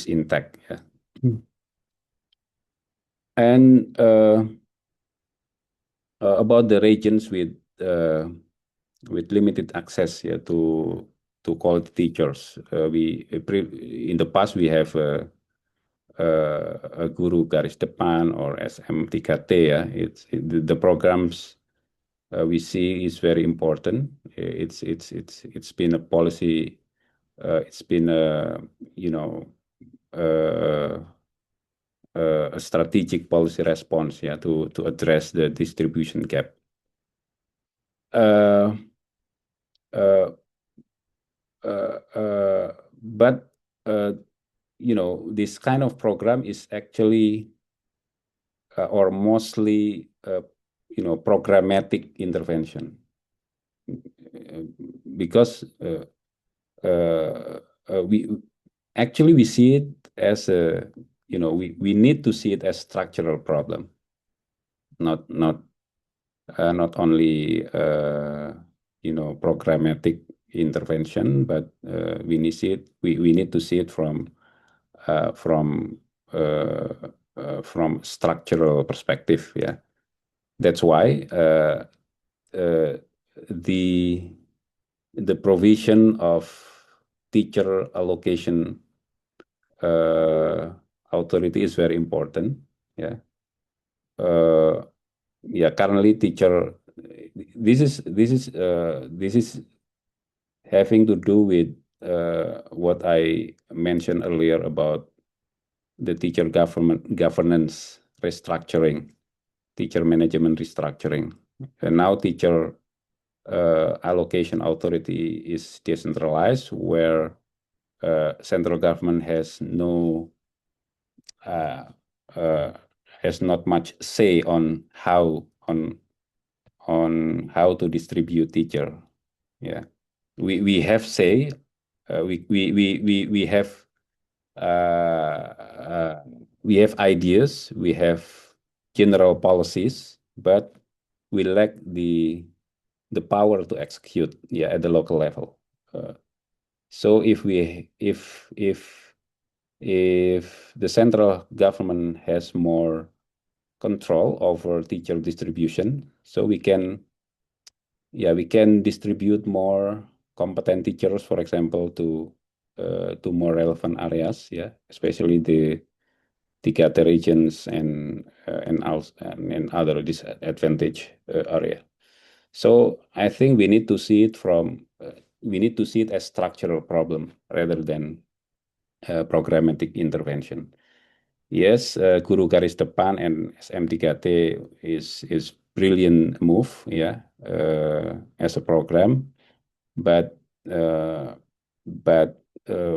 [SPEAKER 3] intact. And about the regions with limited access to quality teachers, in the past we have a Guru Garis Depan or SM3T. The programs we see is very important. It's been a policy. It's been a a strategic policy response, to address the distribution gap. But this kind of program is actually or mostly programmatic intervention, because we see it as a we need to see it as structural problem, not only programmatic intervention, but we need to see it from structural perspective. That's why the provision of teacher allocation authority is very important. Currently teacher, this is having to do with what I mentioned earlier about the teacher governance restructuring, teacher management restructuring. And now teacher allocation authority is decentralized, where central government has not much say on how to distribute teacher. We have say. We have ideas. We have general policies, but we lack the power to execute at the local level. So if the central government has more control over teacher distribution, so we can distribute more competent teachers, for example, to more relevant areas, especially the Tiga-T regions and other disadvantaged area. So I think we need to see it as structural problem rather than programmatic intervention. Yes, Guru Garis Depan and SM3T is brilliant move, as a program, but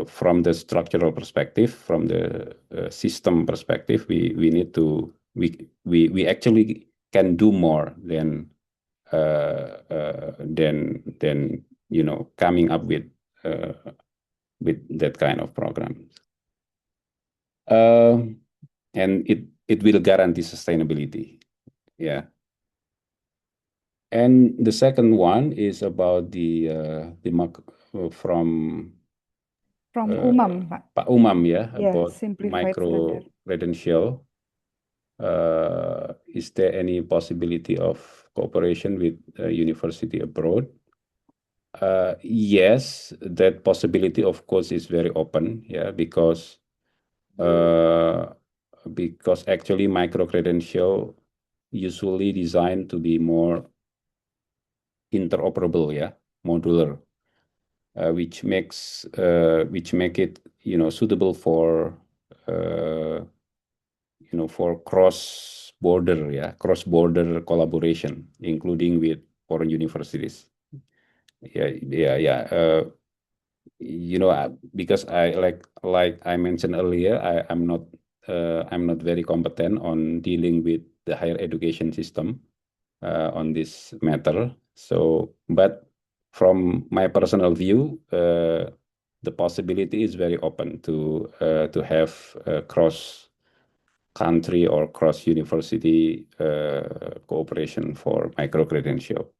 [SPEAKER 3] from the structural perspective, from the system perspective, we actually can do more than coming up with that kind of program. And it will guarantee sustainability. And the second one is about from
[SPEAKER 1] Umam, Pak.
[SPEAKER 3] Pak Umam, about
[SPEAKER 1] simplified
[SPEAKER 3] micro
[SPEAKER 1] standard.
[SPEAKER 3] credential. Is there any possibility of cooperation with a university abroad? Yes, that possibility, of course, is very open, because actually micro credential usually designed to be more interoperable, modular, which make it suitable for for cross border collaboration, including with foreign universities. Because like I mentioned earlier, I'm not very competent on dealing with the higher education system on this matter. So, but from my personal view, the possibility is very open to have cross country or cross university cooperation for micro credential.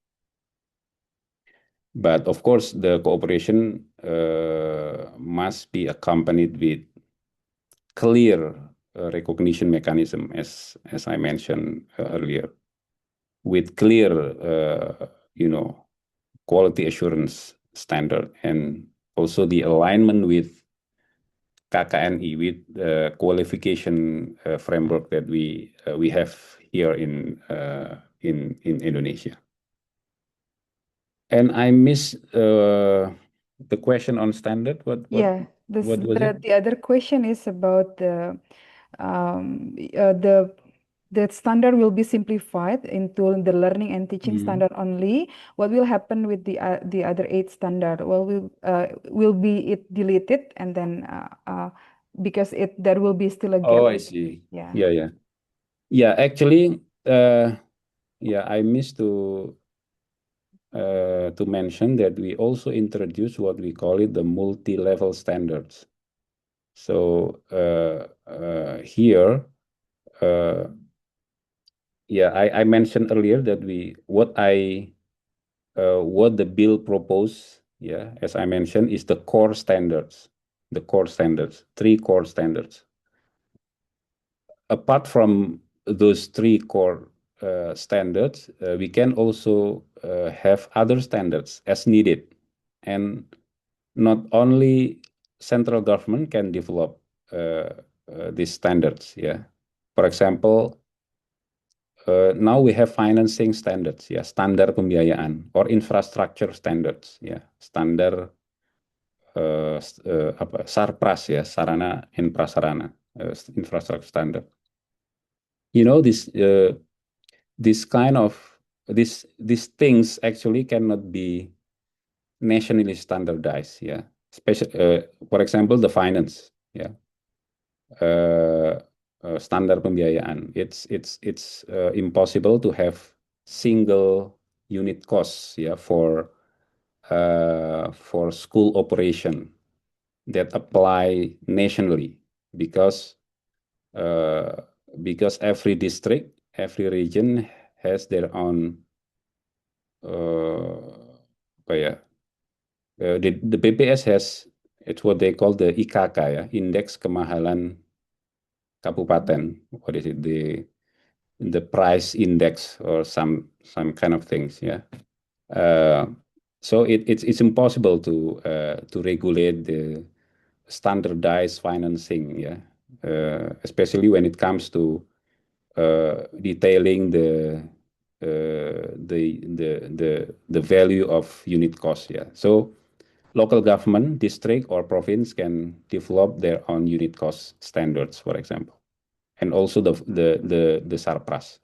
[SPEAKER 3] But of course, the cooperation must be accompanied with clear recognition mechanism, as I mentioned earlier, with clear quality assurance standard, and also the alignment with KKNI, with the qualification framework that we have here in Indonesia. And I missed the question on standard. What
[SPEAKER 1] Yeah,
[SPEAKER 3] what was it?
[SPEAKER 1] the other question is about the standard will be simplified into the learning and teaching standard only. What will happen with the other 8 standard? Well, will be it deleted and then because there will be still a gap.
[SPEAKER 3] Oh, I see. Yeah. Actually, I missed to mention that we also introduce what we call it the multi-level standards. So here, I mentioned earlier that what the bill propose, as I mentioned, is the core standards. The core standards, 3 core standards. Apart from those 3 core standards, we can also have other standards as needed, and not only central government can develop these standards. For example, now we have financing standards, standar pembiayaan, or infrastructure standards, standar sarpras, sarana and prasarana, infrastructure standard. This kind of these things actually cannot be nationally standardized. Especially, for example, the finance. Standar pembiayaan. It's impossible to have single unit costs for school operation that apply nationally, because every district, every region has their own the BPS has, it's what they call the IKK, Indeks Kemahalan Kabupaten. What is it? The price index or some kind of things. So it's impossible to regulate the standardized financing. Especially when it comes to detailing the value of unit cost. So local government, district or province can develop their own unit cost standards, for example, and also the SARPRAS,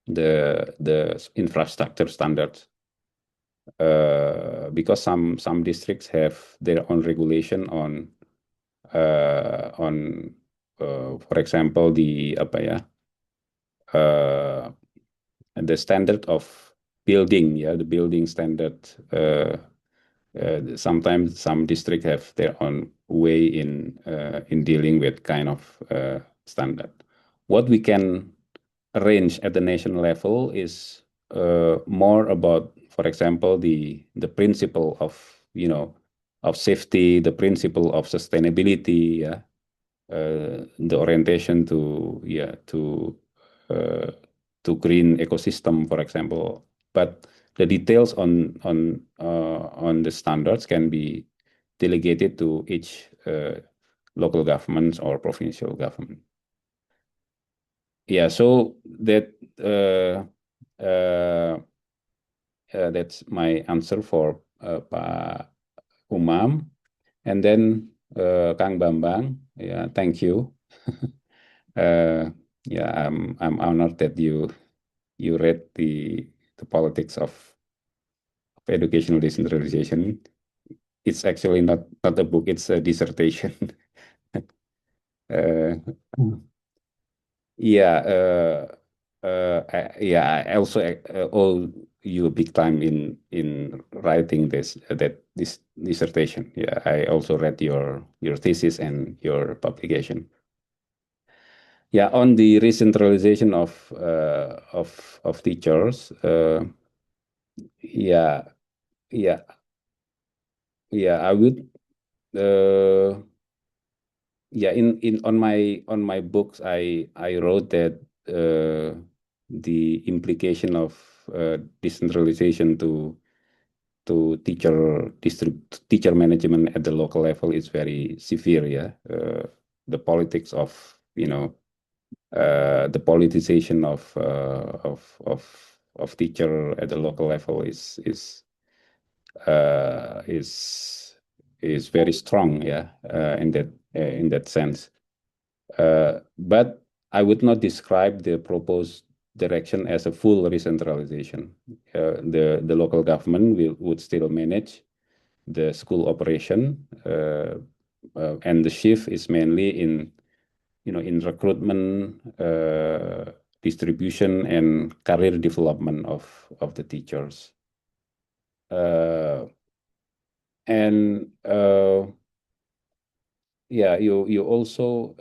[SPEAKER 3] the infrastructure standards, because some districts have their own regulation on for example, the standard of building, the building standard. Sometimes some districts have their own way in dealing with kind of standard. What we can arrange at the national level is more about, for example, the principle of safety, the principle of sustainability, the orientation to green ecosystem, for example. But the details on the standards can be delegated to each local government or provincial government. So that's my answer for Pak Umam. And then Kang Bambang, thank you. I'm honored that you read the politics of educational decentralization. It's actually not a book; it's a dissertation. I also owe you a big time in writing this dissertation. I also read your thesis and your publication. On the recentralization of teachers. I would. In on my books, I wrote that the implication of decentralization to teacher management at the local level is very severe. The politics of the politicization of teacher at the local level is is very strong, yeah, in that sense. But I would not describe the proposed direction as a full recentralization. The local government would still manage the school operation, and the shift is mainly in recruitment, distribution, and career development of the teachers. And yeah, you also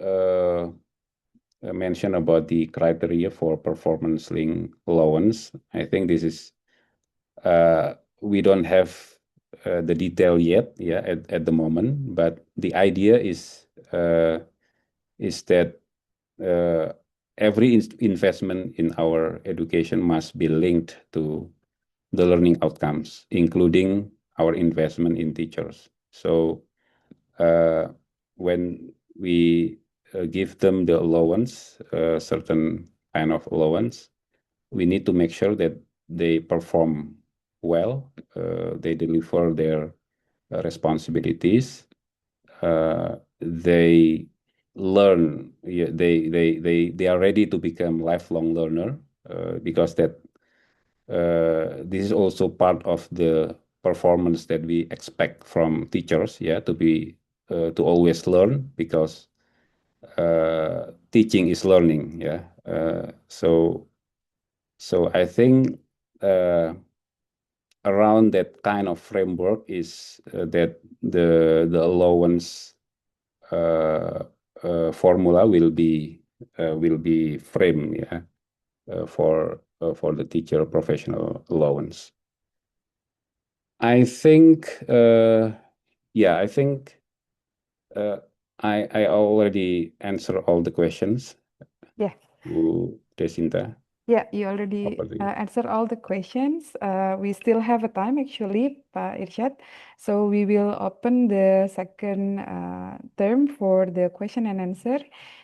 [SPEAKER 3] mentioned about the criteria for performance-linked allowance. I think this is we don't have the detail yet, yeah, at the moment. But the idea is that every investment in our education must be linked to the learning outcomes, including our investment in teachers. So when we give them the allowance, certain kind of allowance, we need to make sure that they perform well, they deliver their responsibilities, they learn, they are ready to become lifelong learner, because that this is also part of the performance that we expect from teachers, yeah, to always learn, because teaching is learning, yeah. So I think around that kind of framework is that the allowance formula will be framed, yeah, for the teacher professional allowance. I think yeah, I think I already answered all the questions.
[SPEAKER 1] Yeah.
[SPEAKER 3] To Desinta.
[SPEAKER 1] Yeah, you already answered all the questions. We still have a time actually, Pak Irsyad. So we will open the second term for the question and answer.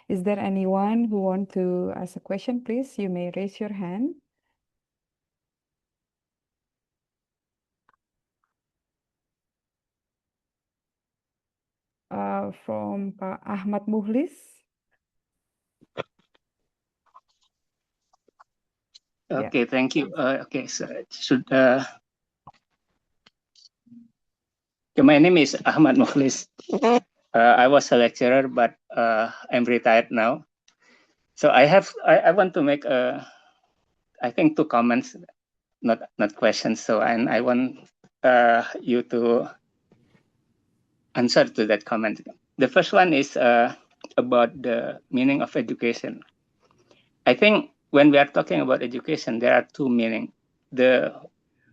[SPEAKER 1] Is there anyone who want to ask a question? Please, you may raise your hand. From Pak Ahmad Muhlis.
[SPEAKER 7] Okay, thank you. Okay, so my name is Ahmad Mukhlis. I was a lecturer, but I'm retired now. So I want to make I think 2 comments, not questions. So and I want you to answer to that comment. The first one is about the meaning of education. I think when we are talking about education, there are 2 meanings. The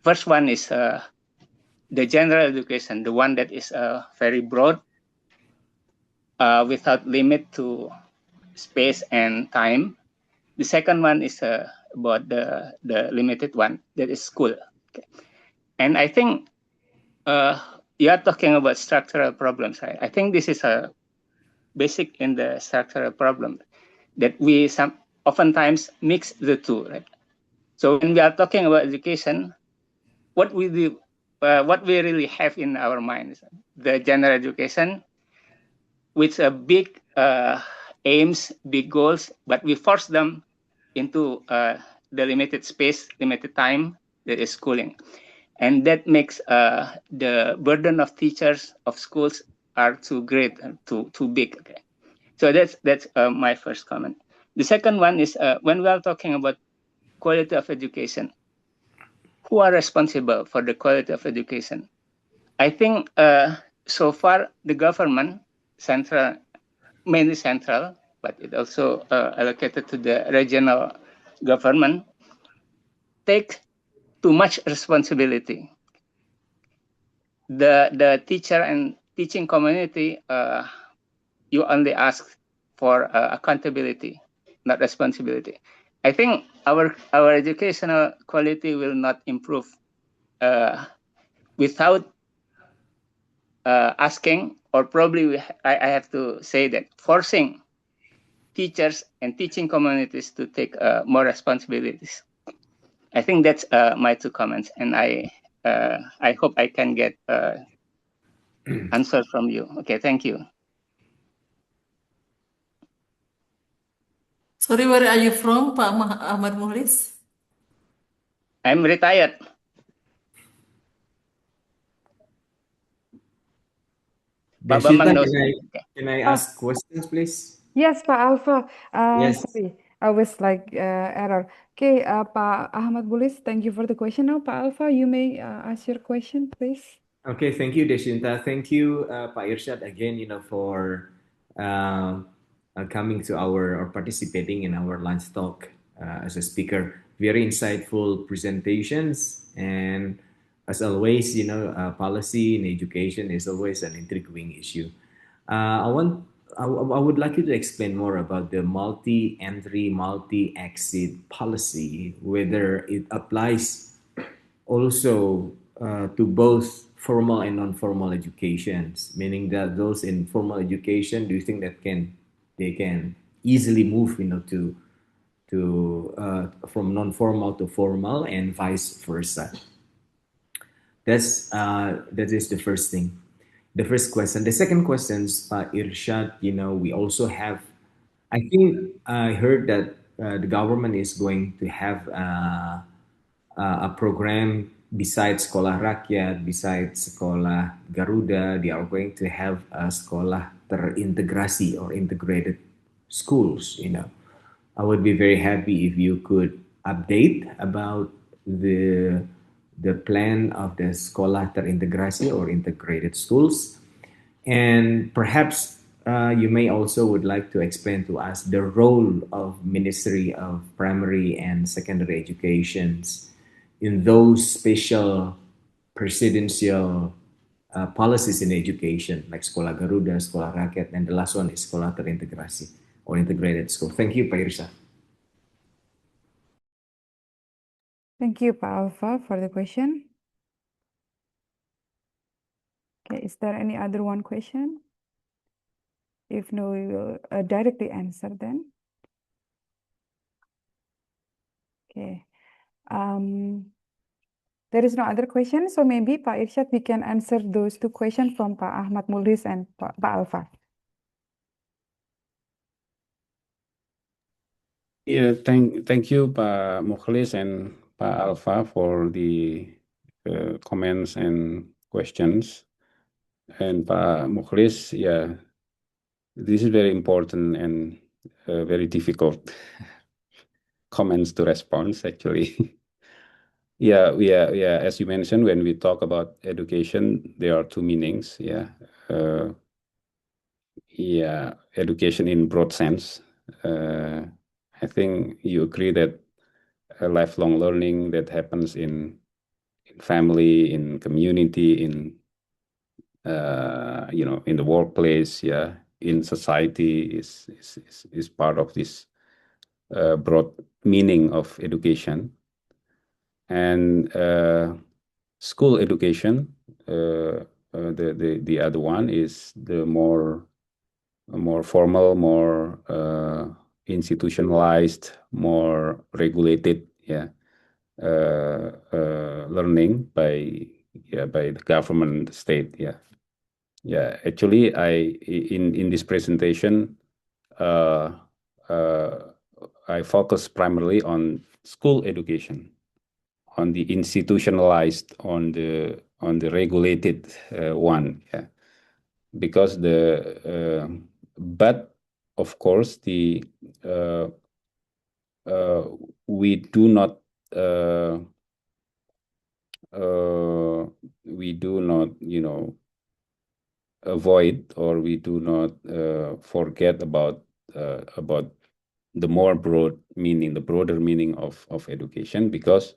[SPEAKER 7] first one is the general education, the one that is very broad, without limit to space and time. The second one is about the limited one, that is school. Okay. And I think you are talking about structural problems. Right? I think this is a basic in the structural problem, that we oftentimes mix the two. Right? So when we are talking about education, what we do, what we really have in our minds, the general education, with a big aims, big goals, but we force them into the limited space, limited time that is schooling. And that makes the burden of teachers, of schools, are too great and too big. Okay. So that's my first comment. The second one is when we are talking about quality of education, who are responsible for the quality of education? I think so far the government, central, mainly central, but it also allocated to the regional government, take too much responsibility. The teacher and teaching community, you only ask for accountability, not responsibility. I think our educational quality will not improve without asking, or probably I have to say that forcing teachers and teaching communities to take more responsibilities. I think that's my 2 comments, and I I hope I can get answer from you. Okay, thank you.
[SPEAKER 2] Sorry, where are you from, Pak Ahmad Muhlis?
[SPEAKER 7] I'm retired. Pak Bambang knows.
[SPEAKER 8] Can I ask questions, please?
[SPEAKER 1] Yes, Pak Alpha.
[SPEAKER 8] Yes.
[SPEAKER 1] Sorry, I was like error. Okay, Pak Ahmad Bulis, thank you for the question. Now, Pak Alpha, you may ask your question, please.
[SPEAKER 8] Okay, thank you, Deshinta. Thank you, Pak Irsyad, again, for coming to or participating in our lunch talk as a speaker. Very insightful presentations, and as always, policy in education is always an intriguing issue. I would like you to explain more about the multi-entry, multi-exit policy, whether it applies also to both formal and non-formal educations, meaning that those in formal education, do you think that they can easily move, from non-formal to formal and vice versa? That is the first thing. The first question. The second question, Pak Irsyad, we also have, I think I heard that the government is going to have a program besides Sekolah Rakyat, besides Sekolah Garuda. They are going to have a Sekolah Terintegrasi or integrated schools. I would be very happy if you could update about the plan of the Sekolah Terintegrasi or integrated schools. And perhaps you may also would like to explain to us the role of Ministry of Primary and Secondary Educations in those special presidential policies in education, like Sekolah Garuda, Sekolah Rakyat, and the last one is Sekolah Terintegrasi or integrated school. Thank you, Pak Irsyad.
[SPEAKER 1] Thank you, Pak Alpha, for the question. Okay, is there any other one question? If no, we will directly answer then. Okay. There is no other question, so maybe Pak Irsyad, we can answer those two questions from Pak Ahmad Mulis and Pak Alpha.
[SPEAKER 3] Yeah, thank you, Pak Mukhlis and Pak Alpha, for the comments and questions. And Pak Mukhlis, yeah, this is very important and very difficult comments to respond, actually. Yeah. As you mentioned, when we talk about education, there are two meanings. Education in broad sense. I think you agree that a lifelong learning that happens in family, in community, in in the workplace, in society is part of this broad meaning of education. And school education, the other one is the more formal, more institutionalized, more regulated, learning by the government, the state. Actually, in this presentation, I focus primarily on school education, on the institutionalized, on the regulated one, because but of course we do not avoid, or we do not forget about the more broad meaning, the broader meaning of education, because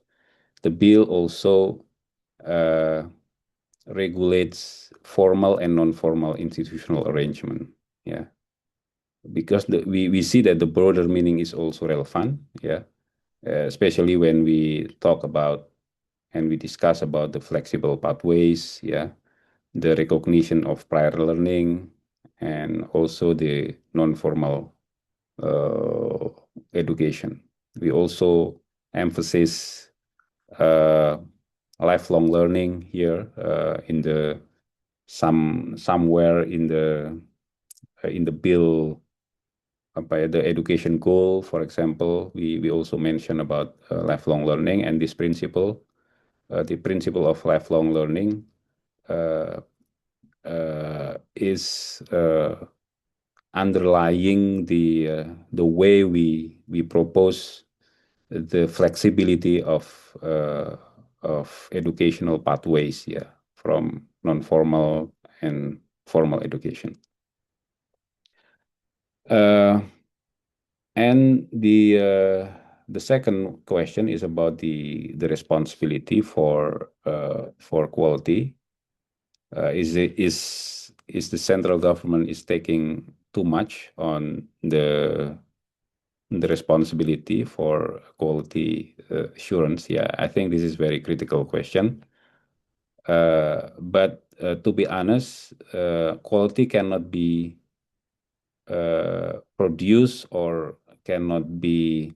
[SPEAKER 3] the bill also regulates formal and non-formal institutional arrangement. Because we see that the broader meaning is also relevant. Especially when we talk about and we discuss about the flexible pathways, the recognition of prior learning, and also the non-formal education. We also emphasize lifelong learning here in the somewhere in the bill. The education goal, for example, we also mention about lifelong learning, and this principle, the principle of lifelong learning, is underlying the way we propose the flexibility of educational pathways, yeah, from non-formal and formal education. And the second question is about the responsibility for quality. Is the central government is taking too much on the responsibility for quality assurance? Yeah, I think this is very critical question. But to be honest, quality cannot be produced or cannot be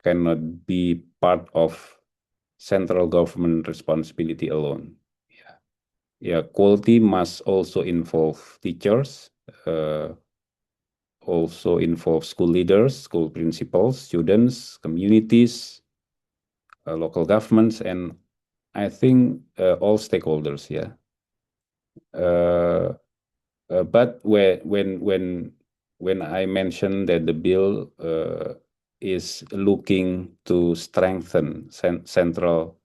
[SPEAKER 3] cannot be part of central government responsibility alone. Yeah, quality must also involve teachers, also involve school leaders, school principals, students, communities, local governments, and I think all stakeholders. Yeah. But when I mentioned that the bill is looking to strengthen central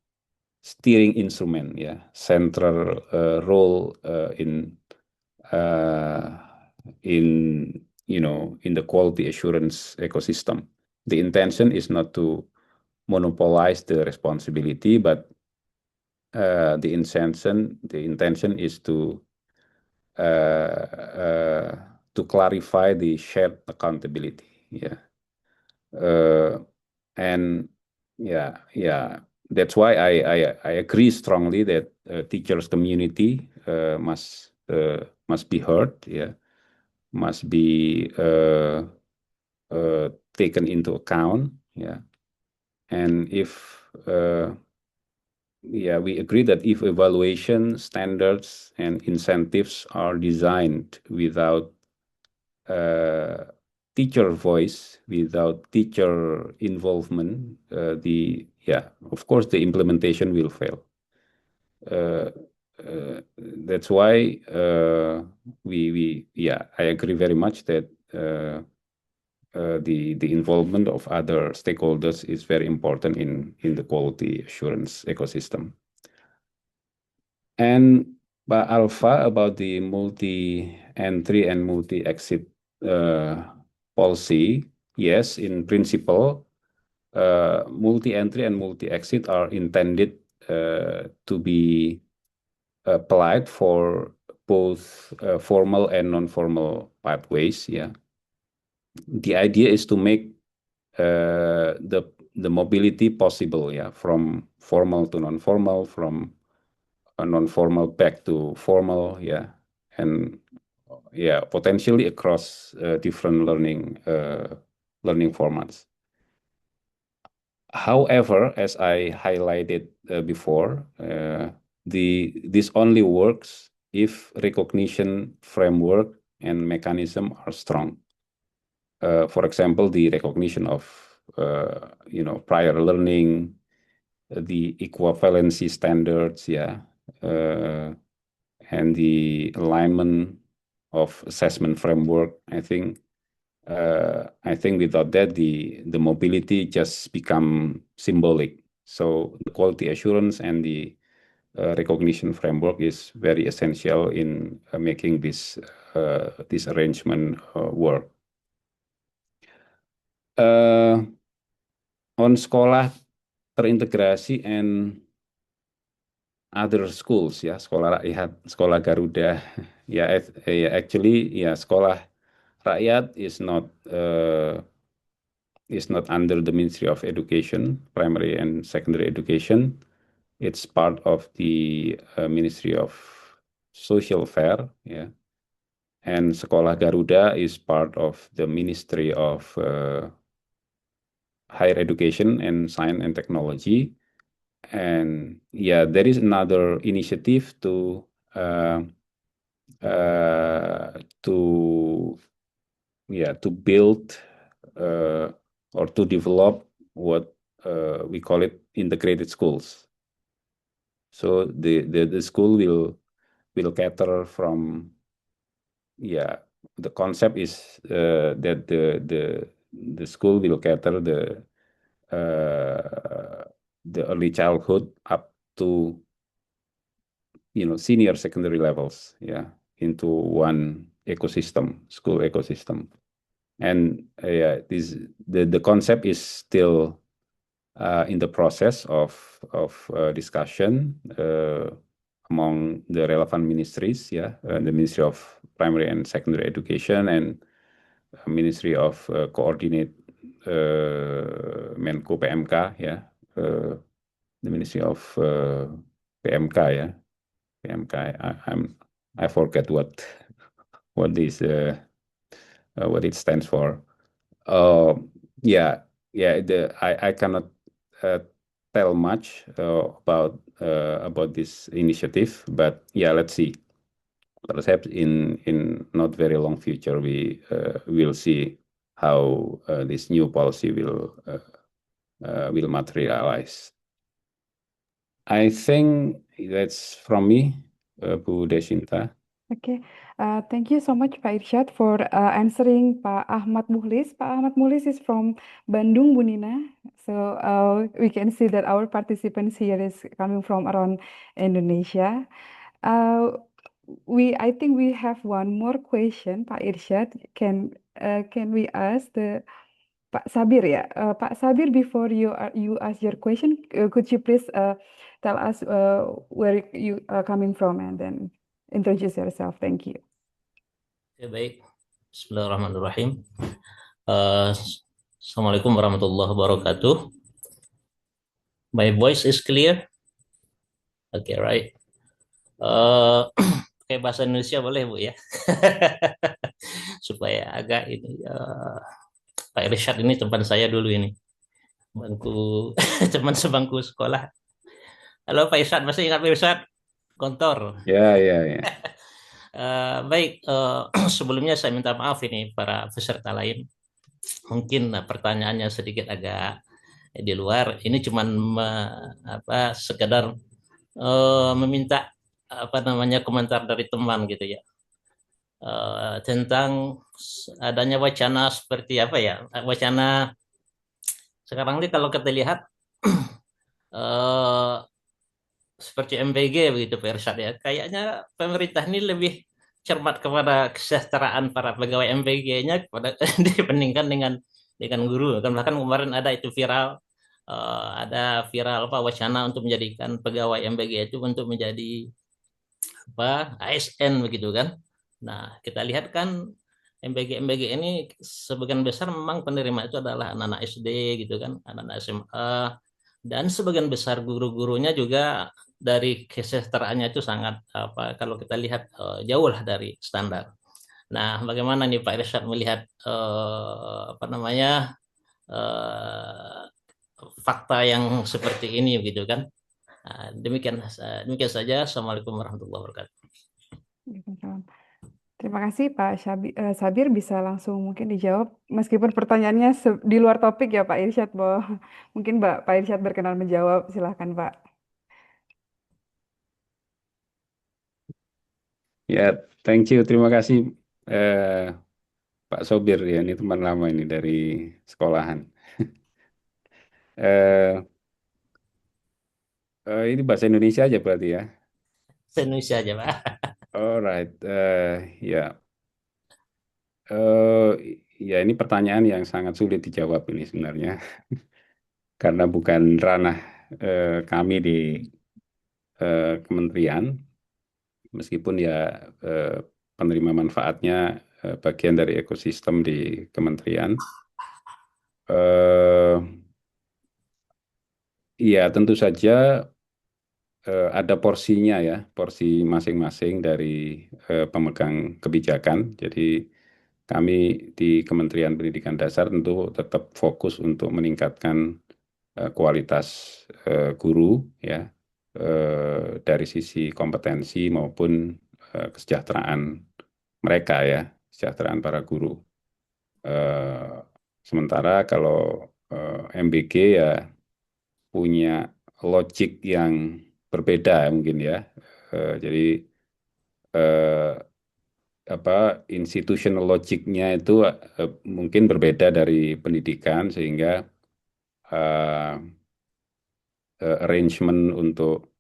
[SPEAKER 3] steering instrument, yeah, central role in the quality assurance ecosystem. The intention is not to monopolize the responsibility, but the intention is to clarify the shared accountability. Yeah. And yeah, that's why I agree strongly that teachers community must be heard. Yeah, must be taken into account. Yeah, and if we agree that if evaluation standards and incentives are designed without teacher voice, without teacher involvement, of course the implementation will fail. That's why I agree very much that the involvement of other stakeholders is very important in the quality assurance ecosystem. And Alpha, about the multi-entry and multi-exit policy, yes, in principle, multi-entry and multi-exit are intended to be applied for both formal and non-formal pathways. Yeah, the idea is to make the mobility possible. Yeah, from formal to non-formal, from non-formal back to formal. Yeah, and potentially across different learning formats. However, as I highlighted before, this only works if recognition framework and mechanism are strong. For example, the recognition of prior learning, the equivalency standards, and the alignment of assessment framework. I think without that, the mobility just become symbolic. So the quality assurance and the recognition framework is very essential in making this arrangement work. On sekolah terintegrasi and other schools, ya, sekolah rakyat, sekolah Garuda, actually, sekolah rakyat is not under the Ministry of Education, primary and secondary education. It's part of the Ministry of Social Affairs, and sekolah Garuda is part of the Ministry of higher education and science and technology. And yeah, there is another initiative to build or to develop what we call it integrated schools. So the school will cater from, the concept is that the school will cater the early childhood up to senior secondary levels, into one school ecosystem. And the concept is still in the process of discussion among the relevant ministries, the Ministry of Primary and Secondary Education and Ministry of Coordinate Menko PMK, the Ministry of PMK, PMK. I forget what this what it stands for. I cannot tell much about this initiative, but let's see. Perhaps in not very long future, we will see how this new policy will materialize. I think that's from me, Bu Desinta.
[SPEAKER 1] Okay, thank you so much, Pak Irsyad, for answering Pak Ahmad Muhlis. Pak Ahmad Muhlis is from Bandung, Bu Nina. So we can see that our participants here is coming from around Indonesia. I think we have one more question, Pak Irsyad. Can we ask Pak Sabir ya? Pak Sabir, before you ask your question, could you please tell us where you are coming from and then introduce yourself. Thank you.
[SPEAKER 9] Oke, baik. Bismillahirrahmanirrahim. Assalamualaikum warahmatullahi wabarakatuh. My voice is clear? Okay, right. Pakai bahasa Indonesia boleh, Bu, ya? Supaya agak ini. Pak Irsyad ini teman saya dulu ini. Teman sebangku sekolah. Halo Pak Irsyad, masih ingat Pak Irsyad? Kontor.
[SPEAKER 3] Ya.
[SPEAKER 9] Baik, sebelumnya saya minta maaf ini para peserta lain. Mungkin pertanyaannya sedikit agak di luar. Ini cuman sekedar meminta komentar dari teman gitu ya. Tentang adanya wacana seperti apa ya? Wacana sekarang ini kalau kita lihat seperti MBG begitu Pak Irsyad ya. Kayaknya pemerintah ini lebih cermat kepada kesejahteraan para pegawai MBG-nya dibandingkan dengan guru. Kan bahkan kemarin ada itu viral, wacana untuk menjadikan pegawai MBG itu untuk menjadi ASN begitu kan. Nah, kita lihat kan MBG ini sebagian besar memang penerima itu adalah anak-anak SD gitu kan, anak-anak SMA, dan sebagian besar guru-gurunya juga dari kesejahteraannya itu sangat kalau kita lihat jauh lah dari standar. Nah, bagaimana nih Pak Irsyad melihat fakta yang seperti ini gitu kan? Nah, demikian saja. Assalamualaikum warahmatullahi wabarakatuh.
[SPEAKER 1] Terima kasih Pak Sabir, bisa langsung mungkin dijawab meskipun pertanyaannya di luar topik ya Pak Irsyad. Mungkin Pak Irsyad berkenan menjawab, silahkan Pak.
[SPEAKER 3] Ya, thank you. Terima kasih Pak Sobir ya, ini teman lama ini dari sekolahan. Ini bahasa Indonesia aja berarti ya?
[SPEAKER 9] Bahasa Indonesia aja Pak.
[SPEAKER 3] Alright, ya ini pertanyaan yang sangat sulit dijawab ini sebenarnya, karena bukan ranah kami di kementerian, meskipun ya penerima manfaatnya bagian dari ekosistem di kementerian. Ya tentu saja ada porsinya ya, porsi masing-masing dari pemegang kebijakan. Jadi kami di Kementerian Pendidikan Dasar tentu tetap fokus untuk meningkatkan kualitas guru ya dari sisi kompetensi maupun kesejahteraan mereka ya, kesejahteraan para guru. Sementara kalau MBG ya punya logik yang berbeda mungkin ya. Jadi institutional logiknya itu mungkin berbeda dari pendidikan sehingga arrangement untuk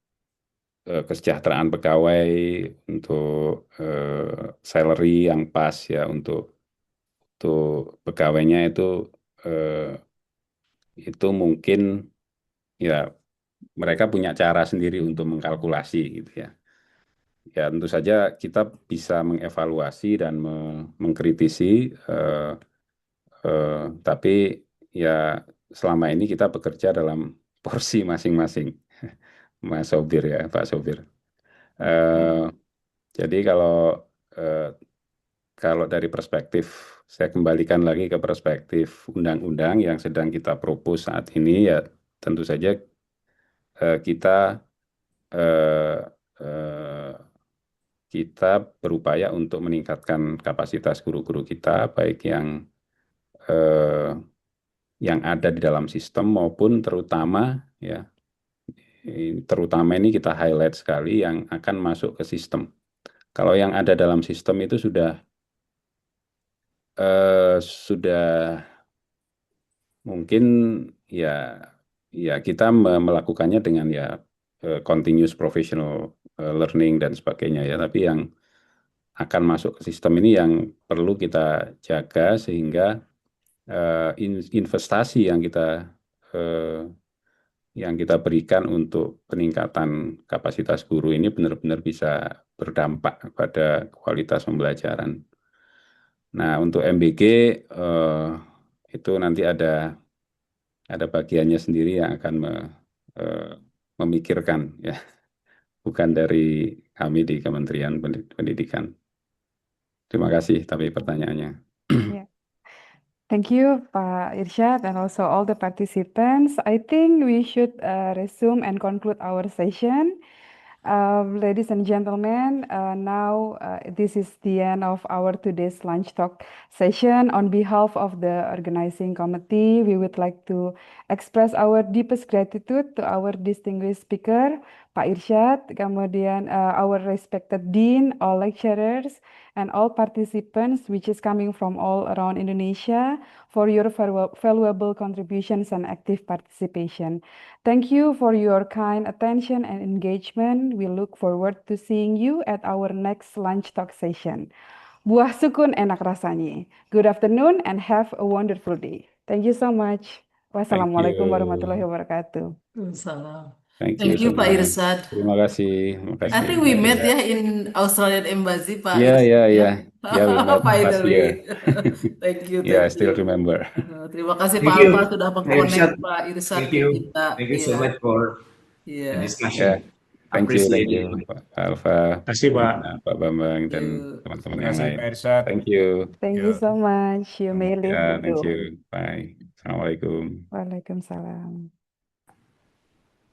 [SPEAKER 3] kesejahteraan pegawai, untuk salary yang pas ya untuk pegawainya itu mungkin ya mereka punya cara sendiri untuk mengkalkulasi gitu ya. Ya tentu saja kita bisa mengevaluasi dan mengkritisi, tapi ya selama ini kita bekerja dalam porsi masing-masing, Mas Sobir ya, Pak Sobir. Jadi kalau dari perspektif, saya kembalikan lagi ke perspektif undang-undang yang sedang kita propose saat ini, ya tentu saja kita berupaya untuk meningkatkan kapasitas guru-guru kita, baik yang ada di dalam sistem maupun terutama ini kita highlight sekali yang akan masuk ke sistem. Kalau yang ada dalam sistem itu sudah mungkin ya kita melakukannya dengan continuous professional learning dan sebagainya ya, tapi yang akan masuk ke sistem ini yang perlu kita jaga sehingga investasi yang kita berikan untuk peningkatan kapasitas guru ini benar-benar bisa berdampak pada kualitas pembelajaran. Nah, untuk MBG itu nanti ada bagiannya sendiri yang akan memikirkan ya, bukan dari kami di Kementerian Pendidikan. Terima kasih tapi pertanyaannya.
[SPEAKER 1] Yeah. Thank you, Pak Irsyad, and also all the participants. I think we should resume and conclude our session. Ladies and gentlemen, now this is the end of our today's lunch talk session. On behalf of the organizing committee, we would like to express our deepest gratitude to our distinguished speaker, Pak Irsyad, kemudian our respected dean, all lecturers, and all participants, which is coming from all around Indonesia, for your valuable contributions and active participation. Thank you for your kind attention and engagement. We look forward to seeing you at our next lunch talk session. Buah sukun enak rasanya. Good afternoon and have a wonderful day. Thank you so much. Wassalamualaikum warahmatullahi wabarakatuh.
[SPEAKER 2] Salam.
[SPEAKER 3] Thank
[SPEAKER 2] Thank you,
[SPEAKER 3] so
[SPEAKER 2] Pak
[SPEAKER 3] much.
[SPEAKER 2] Irsad.
[SPEAKER 3] Terima kasih.
[SPEAKER 2] I think we met ya in Australian Embassy, Pak
[SPEAKER 3] Yeah,
[SPEAKER 2] Irsad.
[SPEAKER 3] yeah, we met last
[SPEAKER 2] Finally.
[SPEAKER 3] year.
[SPEAKER 2] Thank you,
[SPEAKER 3] Yeah, I
[SPEAKER 2] thank
[SPEAKER 3] still
[SPEAKER 2] you.
[SPEAKER 3] remember.
[SPEAKER 2] Terima kasih
[SPEAKER 8] Thank
[SPEAKER 2] Pak
[SPEAKER 8] you,
[SPEAKER 2] Alfa sudah
[SPEAKER 8] Pak Irsyad.
[SPEAKER 2] mengkonek Pak Irsad
[SPEAKER 8] Thank
[SPEAKER 2] ke
[SPEAKER 8] you.
[SPEAKER 2] kita.
[SPEAKER 8] Thank you so
[SPEAKER 2] Iya.
[SPEAKER 8] much for the
[SPEAKER 2] Iya.
[SPEAKER 8] discussion.
[SPEAKER 3] Yeah, thank you,
[SPEAKER 8] Appreciate it.
[SPEAKER 3] Pak Alfa,
[SPEAKER 6] Terima kasih, Pak.
[SPEAKER 3] Pak Bambang, dan
[SPEAKER 2] Yuk.
[SPEAKER 3] teman-teman
[SPEAKER 10] Terima
[SPEAKER 3] yang
[SPEAKER 10] kasih
[SPEAKER 3] lain.
[SPEAKER 10] Pak Irsyad.
[SPEAKER 3] Thank you.
[SPEAKER 1] Thank you so much. You may leave
[SPEAKER 3] Ya,
[SPEAKER 1] the
[SPEAKER 3] thank
[SPEAKER 1] room.
[SPEAKER 3] you. Bye. Assalamualaikum.
[SPEAKER 1] Waalaikumsalam.